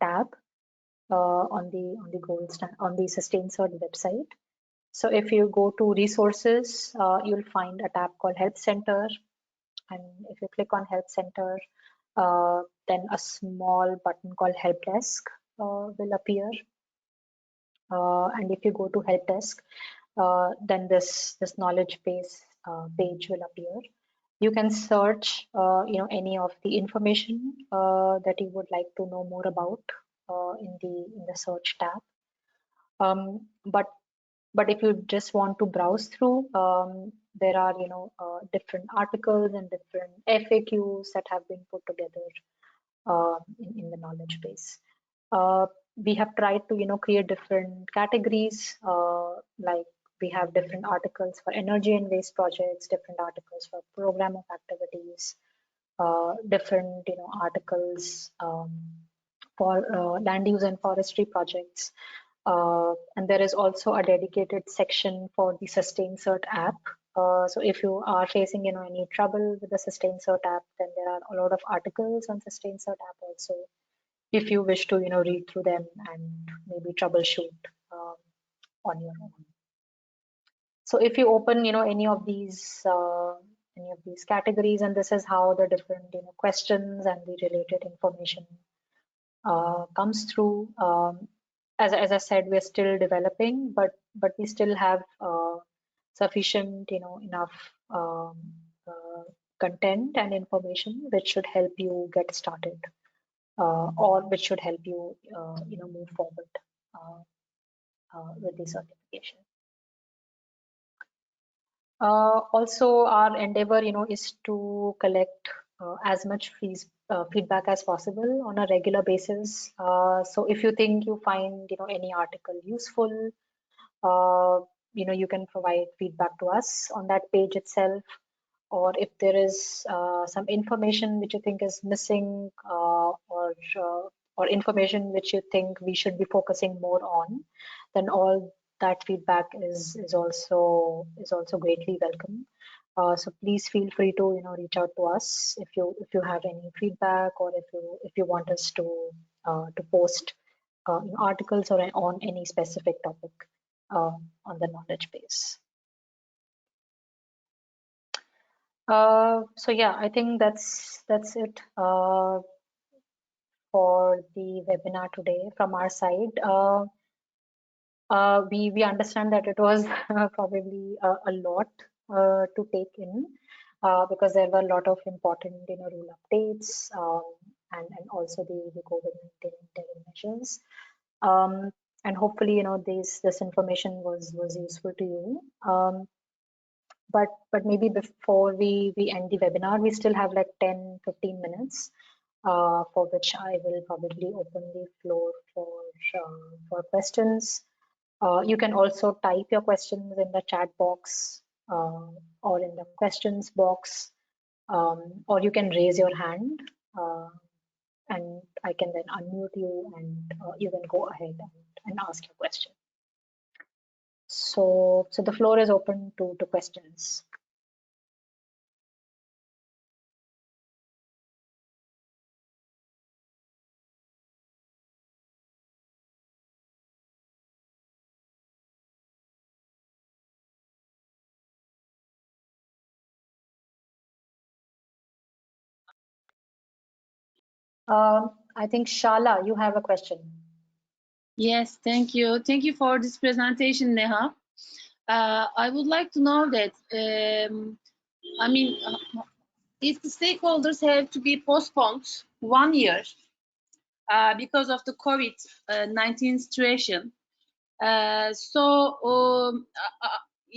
A: tab on the on the SustainCert website. So if you go to resources, you'll find a tab called help center, and if you click on help center, then a small button called help desk will appear, and if you go to help desk, then this knowledge base page will appear. You can search any of the information that you would like to know more about in the search tab. But if you just want to browse through, there are different articles and different FAQs that have been put together in the knowledge base. We have tried to create different categories, like we have different articles for energy and waste projects, different articles for program of activities, different articles for land use and forestry projects. And there is also a dedicated section for the SustainCert app. So if you are facing any trouble with the SustainCert app, then there are a lot of articles on SustainCert app also, if you wish to read through them and maybe troubleshoot on your own. So if you open any of these categories, and this is how the different questions and the related information comes through. As I said, we're still developing, but we still have sufficient enough content and information which should help you get started, or which should help you move forward with the certification. Also, our endeavor is to collect as much feedback as possible on a regular basis. So if you think you find any article useful, you can provide feedback to us on that page itself. Or if there is some information which you think is missing, or information which you think we should be focusing more on, then all that feedback is also greatly welcome. So please feel free to reach out to us if you have any feedback, or if you want us to post articles or on any specific topic on the knowledge base. So yeah, I think that's it for the webinar today from our side. We understand that it was probably a lot to take in, because there were a lot of important rule updates, and also the COVID-19 interim measures. And hopefully this information was useful to you. but maybe before we end the webinar, we still have like 10-15 minutes, for which I will probably open the floor for questions. You can also type your questions in the chat box, or in the questions box, or you can raise your hand, and I can then unmute you, and you can go ahead and ask your question. So the floor is open to questions. I think Shala, you have a question.
B: Yes, thank you. Thank you for this presentation, Neha. I would like to know that, I mean, if the stakeholders have to be postponed 1 year because of the COVID-19 situation,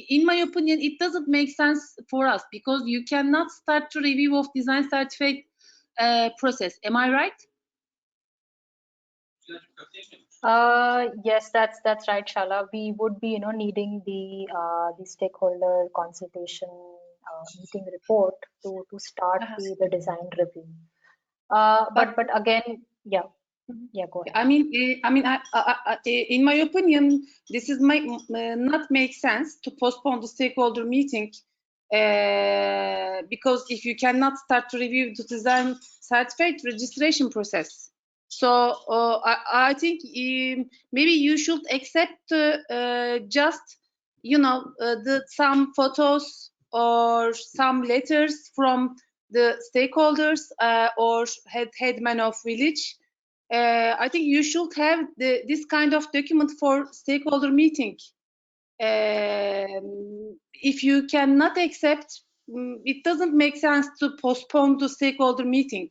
B: in my opinion, it doesn't make sense for us because you cannot start to review of design certificate process. Am I right?
A: Yes, that's right, Shala. We would be, needing the stakeholder consultation meeting report to start the design review. But again, yeah, go ahead.
B: I mean, in my opinion, this is not make sense to postpone the stakeholder meeting because if you cannot start to review the design certificate registration process. So I think maybe you should accept just some photos or some letters from the stakeholders or headman of village. I think you should have this kind of document for stakeholder meeting. If you cannot accept, it doesn't make sense to postpone the stakeholder meeting.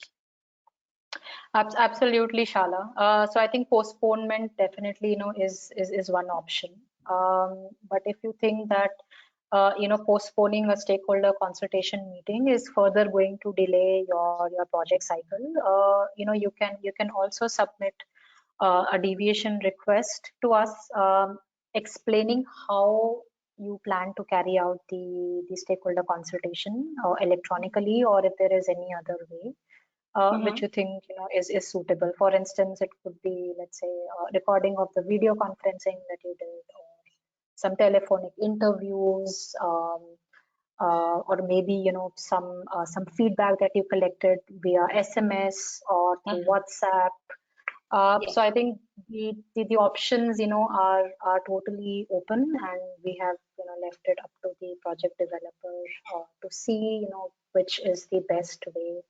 A: Absolutely, Shala. So I think postponement definitely, is one option. But if you think that, postponing a stakeholder consultation meeting is further going to delay your project cycle, you can also submit a deviation request to us, explaining how you plan to carry out the stakeholder consultation, electronically, or if there is any other way which you think is suitable. For instance, it could be, let's say, a recording of the video conferencing that you did, or some telephonic interviews, or maybe some feedback that you collected via SMS or through WhatsApp. So I think the options are totally open, and we have left it up to the project developer to see which is the best way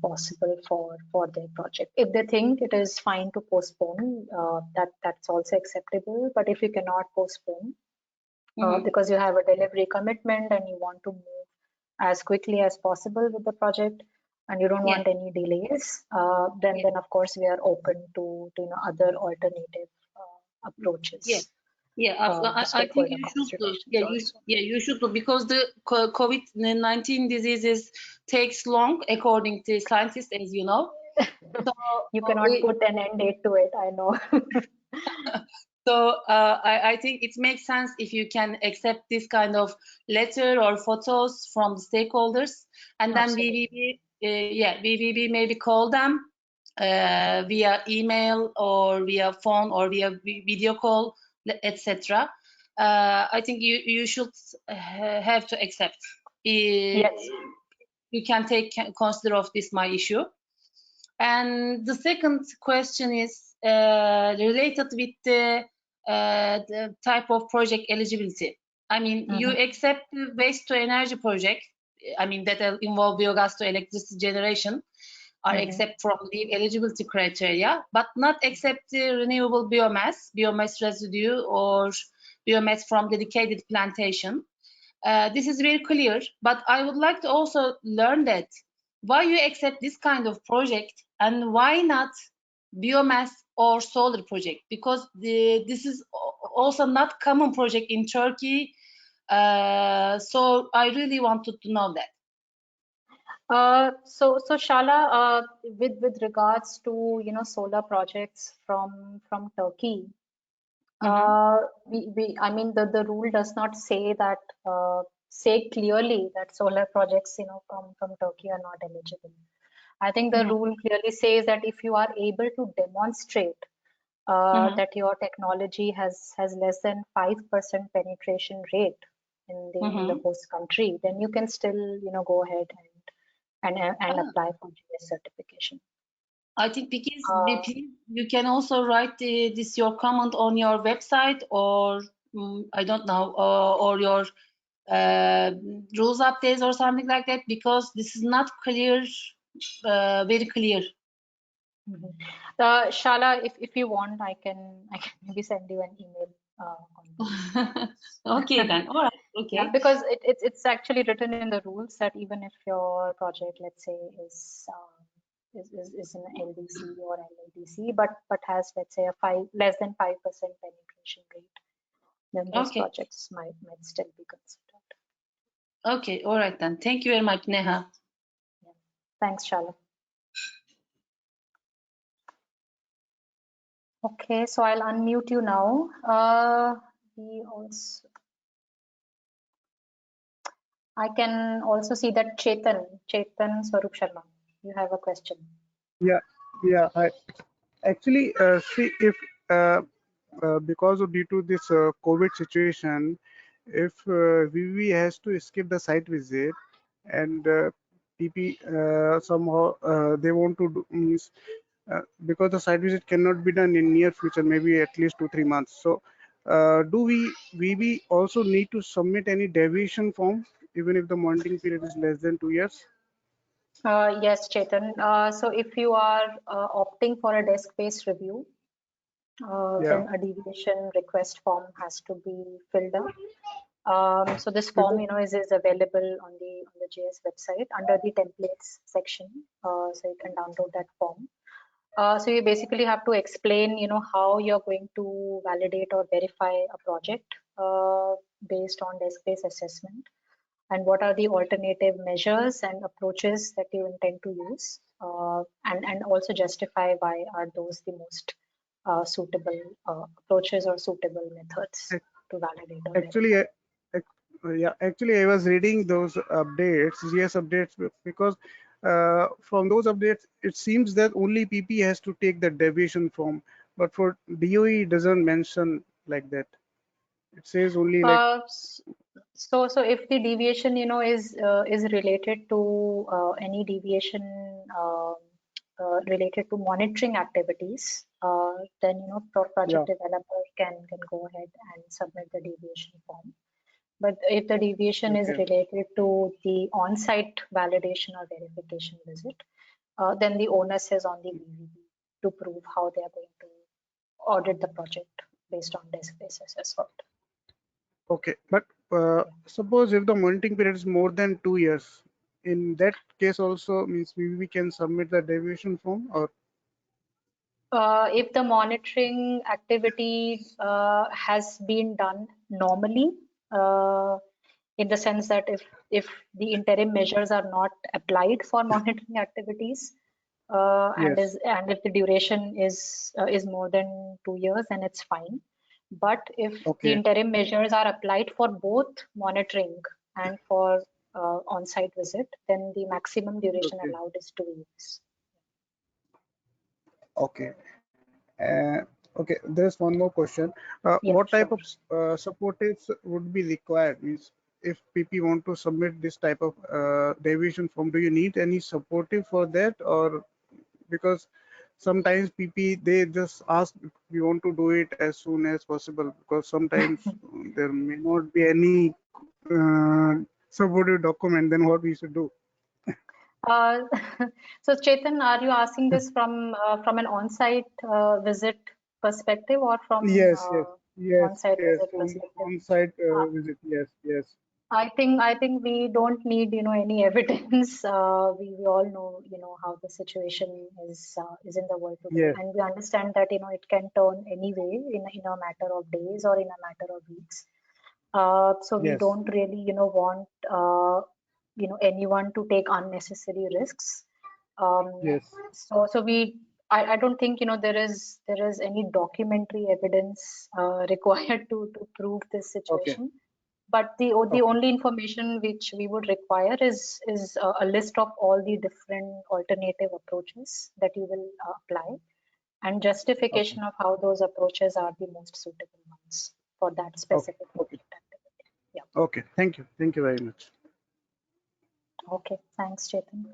A: possible for their project. If they think it is fine to postpone, that's also acceptable. But if you cannot postpone because you have a delivery commitment and you want to move as quickly as possible with the project, and you don't want any delays, then of course we are open to other alternative approaches.
B: I think you should do. You should do, because the COVID-19 diseases takes long, according to scientists, as you know.
A: So, you cannot put an end date to it, I know.
B: So I think it makes sense if you can accept this kind of letter or photos from the stakeholders, and then we maybe call them via email or via phone or via video call, etc. I think you should have to accept.
A: Yes.
B: You can take consider of this my issue. And the second question is related with the type of project eligibility. I mean, you accept the waste to energy project, I mean, that involve biogas to electricity generation, are accept from the eligibility criteria, but not accept the renewable biomass residue, or biomass from dedicated plantation. This is very clear, but I would like to also learn that why you accept this kind of project and why not biomass or solar project, because this is also not common project in Turkey. So I really wanted to know that.
A: So Shala, with regards to solar projects from Turkey, I mean the rule does not say that say clearly that solar projects from Turkey are not eligible. I think the rule clearly says that if you are able to demonstrate that your technology has less than 5% penetration rate in the host country, then you can still go ahead and apply for GS certification.
B: I think because you can also write this your comment on your website, or I don't know, or your rules updates or something like that, because this is not clear, very clear.
A: Shala, if you want, I can maybe send you an email on this.
B: Okay then, all right, okay.
A: Yeah, because it's actually written in the rules that even if your project, let's say, is an LDC or LLDC, but has, let's say, less than 5% penetration rate, then those projects might still be considered.
B: Okay, all right then. Thank you very much, Neha.
A: Yeah. Thanks, Shala. Okay, so I'll unmute you now. I can also see that Chetan Swarup Sharma, you have a question.
C: Yeah. Actually, see, if because of due to this COVID situation, if VV has to skip the site visit, and PP somehow they want to do, means because the site visit cannot be done in near future, maybe at least 2-3 months. So, do we also need to submit any deviation form even if the monitoring period is less than 2 years?
A: Yes, Chetan. So if you are opting for a desk-based review, then a deviation request form has to be filled up. So this form, is available on the JS website under the templates section. So you can download that form. So you basically have to explain, how you're going to validate or verify a project based on desk-based assessment, and what are the alternative measures and approaches that you intend to use, and also justify why are those the most suitable approaches or suitable methods to validate or
C: verify. Actually, I was reading those updates, GS updates, because from those updates, it seems that only PP has to take the deviation form, but for DOE, it doesn't mention like that. It says only like.
A: So if the deviation, is related to any deviation related to monitoring activities, then project developer can go ahead and submit the deviation form. But if the deviation is related to the on-site validation or verification visit, then the onus is on the VVB to prove how they are going to audit the project based on desk-based assessment.
C: Okay, but suppose if the monitoring period is more than 2 years, in that case also means we can submit the deviation form, or
A: if the monitoring activity has been done normally, in the sense that if the interim measures are not applied for monitoring activities, and if the duration is more than 2 years, then it's fine. But if the interim measures are applied for both monitoring and for on-site visit, then the maximum duration allowed is 2 years.
C: Okay. Okay, there's one more question. What type of supportives would be required? Means if PP want to submit this type of deviation form, do you need any supportive for that, or because sometimes PP they just ask we want to do it as soon as possible, because sometimes there may not be any supportive document, then what we should do?
A: So Chetan, are you asking this from an on-site visit perspective, or from on-site visit
C: from
A: perspective?
C: on-site visit, yes.
A: I think we don't need any evidence. We all know how the situation is in the world today, and we understand that it can turn anyway in a matter of days or in a matter of weeks. So we
C: Yes.
A: don't really, want, anyone to take unnecessary risks.
C: Yes.
A: So I don't think, there is any documentary evidence required to prove this
C: Okay.
A: situation. But the
C: Okay.
A: only information which we would require is a list of all the different alternative approaches that you will apply, and justification of how those approaches are the most suitable ones for that specific
C: Okay.
A: activity. Yeah.
C: Okay. Thank you. Thank you very much.
A: Okay. Thanks, Chetan.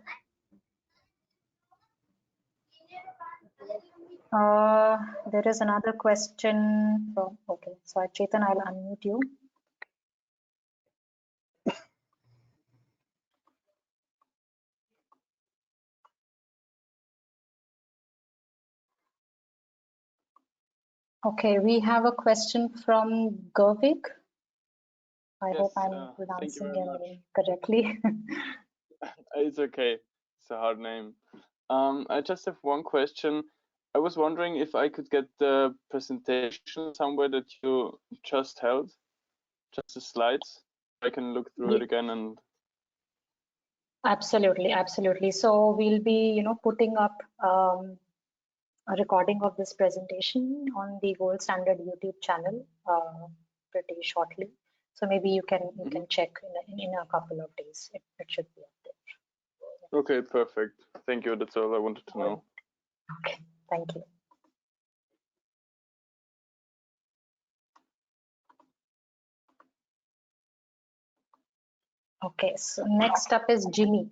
A: There is another question from. Okay. So Chetan, I'll unmute you. Okay, we have a question from Gervik. I hope I'm pronouncing your name correctly.
D: It's okay. It's a hard name. I just have one question. I was wondering if I could get the presentation somewhere that you just held, just the slides. I can look through it again and.
A: Absolutely, absolutely. So we'll be, putting up a recording of this presentation on the Gold Standard YouTube channel pretty shortly. So maybe you can check in a couple of days. It should be up there.
D: Okay, perfect. Thank you. That's all I wanted to know.
A: Okay, thank you. Okay, so next up is Jimmy.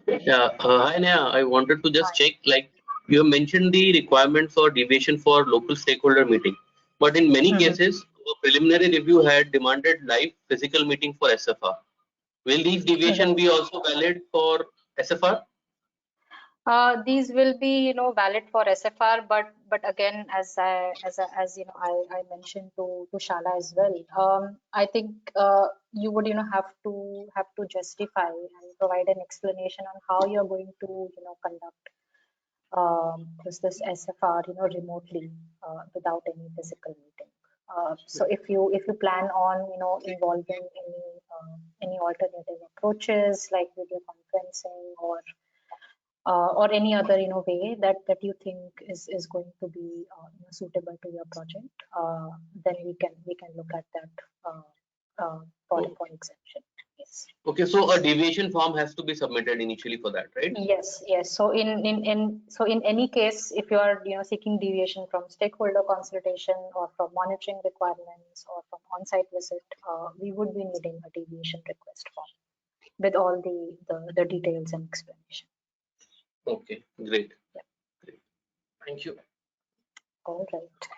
E: Yeah, hi Neha. I wanted to just check, like you have mentioned the requirement for deviation for local stakeholder meeting, but in many cases, a preliminary review had demanded live physical meeting for SFR. Will these deviation be also valid for SFR?
A: These will be, valid for SFR, but again, as I mentioned to Shala as well. I think you would, have to justify and provide an explanation on how you're going to, conduct this SFR, remotely without any physical meeting. So if you plan on, involving any alternative approaches like video conferencing or any other way that you think is going to be suitable to your project, then we can look at that for exemption. Yes.
E: Okay, so a deviation form has to be submitted initially for that, right?
A: Yes. So in any case, if you are seeking deviation from stakeholder consultation or from monitoring requirements or from on-site visit, we would be needing a deviation request form with all the details and explanation.
E: Okay, great.
A: Yeah.
E: Great. Thank you.
A: All right.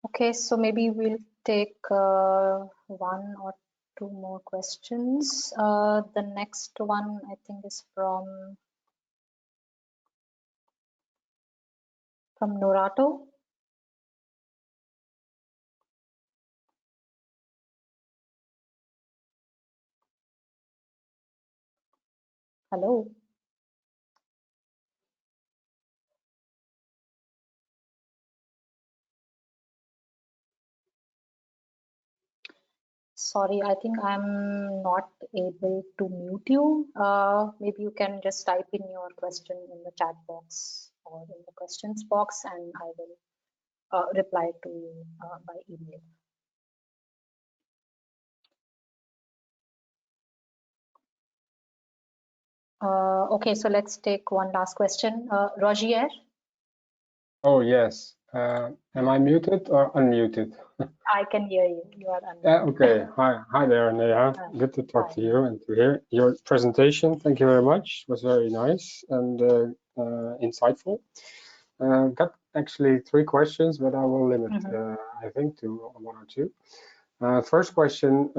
A: Okay, so maybe we'll take one or two more questions. The next one, I think, is from Norato. Hello. Sorry, I think I'm not able to mute you. Maybe you can just type in your question in the chat box or in the questions box, and I will reply to you by email. Okay, so let's take one last question. Rogier?
F: Oh, yes. Am I muted or unmuted?
A: I can hear you. You are unmuted.
F: Yeah, okay. Hi there, Neha. Good to talk to you and to hear your presentation. Thank you very much. It was very nice and insightful. Got actually 3 questions, but I will limit, I think, to 1 or 2. First question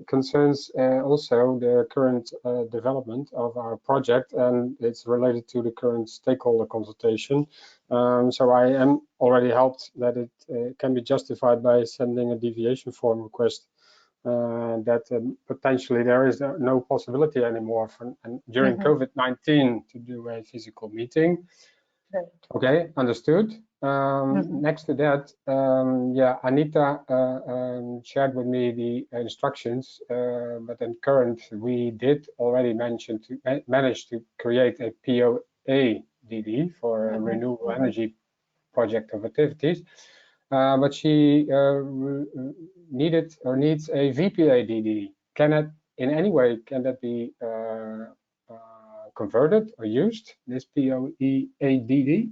F: concerns also the current development of our project, and it's related to the current stakeholder consultation. So I am already helped that it can be justified by sending a deviation form request that potentially there is no possibility anymore during COVID-19 to do a physical meeting.
A: Right.
F: Okay, understood. Next to that, yeah, Anita shared with me the instructions, but in current we did already manage to create a POA DD for a renewable energy project of activities, but she needed or needs a VPA DD. Can it in any way can that be converted or used, this POA DD?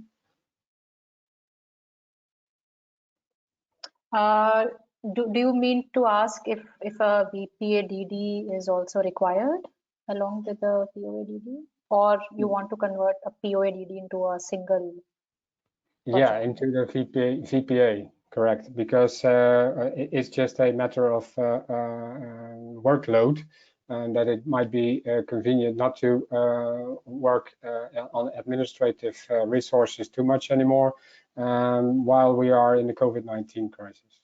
A: Do you mean to ask if a VPA-DD is also required along with the POA-DD, or you want to convert a POA-DD into a single?
F: Yeah, into the VPA, correct? Because it's just a matter of workload, and that it might be convenient not to work on administrative resources too much anymore while we are in the COVID-19 crisis.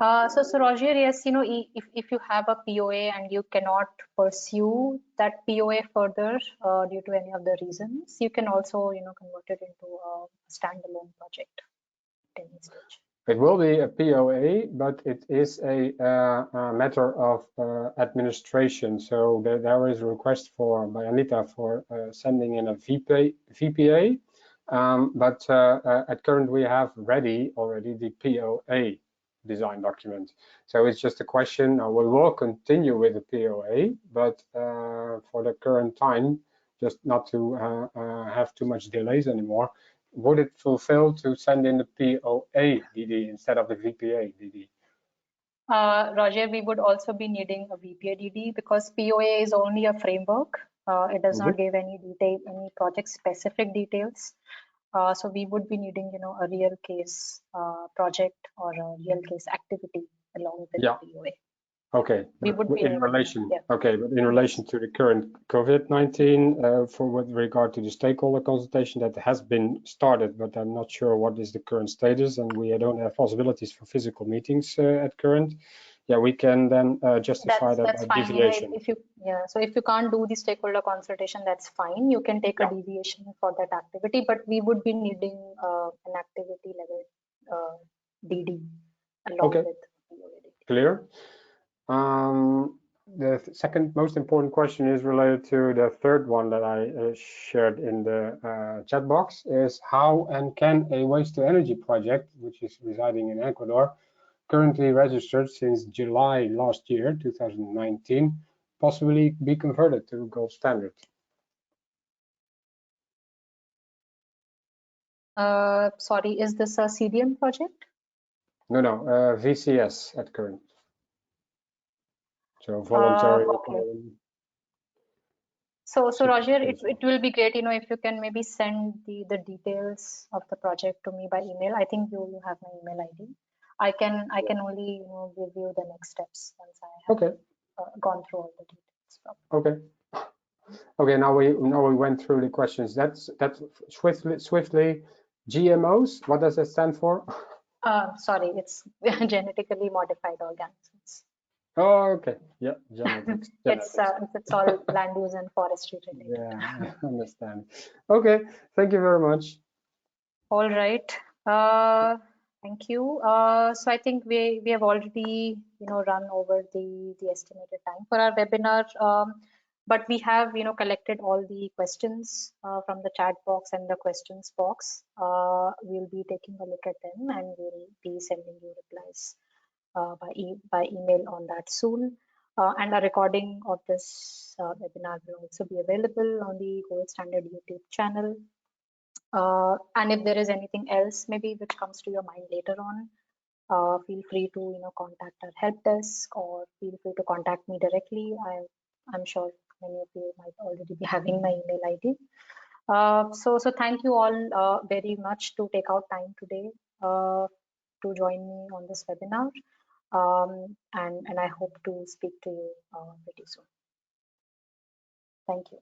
A: So Roger, yes, if you have a POA and you cannot pursue that POA further due to any of the reasons, you can also, convert it into a standalone project at any stage.
F: It will be a POA, but it is a matter of administration. So there is a request by Anita for sending in a VPA, but at current we have ready already the POA design document. So it's just a question. We will continue with the POA, but for the current time, just not to have too much delays anymore, would it fulfill to send in the POA DD instead of the VPA DD?
A: Roger, we would also be needing a VPA DD because POA is only a framework. It does not give any project specific details. So we would be needing, a real case project or a real case activity along with the POA.
F: Okay,
A: we would be
F: in relation. Yeah. Okay, but in relation to the current COVID-19, for with regard to the stakeholder consultation that has been started, but I'm not sure what is the current status, and we don't have possibilities for physical meetings at current. Yeah, we can then justify
A: that's
F: by
A: fine.
F: deviation.
A: So if you can't do the stakeholder consultation, that's fine. You can take a deviation for that activity, but we would be needing an activity level DD along with POA.
F: Clear. The second most important question is related to the third one that I shared in the chat box, is how and can a waste to energy project, which is residing in Ecuador, currently registered since July last year, 2019, possibly be converted to gold standard?
A: Sorry, is this a CDM project?
F: No, VCS at current. So voluntary.
A: Okay. So Roger, it will be great, if you can maybe send the details of the project to me by email. I think you have my email ID. I can only give you the next steps once I have gone through all the details.
F: Okay. Now we went through the questions. That's swiftly. GMOs. What does that stand for?
A: Sorry, it's genetically modified organisms.
F: Oh, okay. Yeah, genetics.
A: It's all land use and forestry related.
F: Yeah, I understand. Okay, thank you very much.
A: All right. Thank you. So I think we have already run over the estimated time for our webinar, but we have collected all the questions from the chat box and the questions box. We'll be taking a look at them and we'll be sending you replies by email on that soon. And a recording of this webinar will also be available on the Gold Standard YouTube channel. And if there is anything else maybe which comes to your mind later on, feel free to contact our help desk or feel free to contact me directly. I'm sure many of you might already be having my email ID. So thank you all very much to take out time today. to join me on this webinar. And I hope to speak to you pretty soon. Thank you.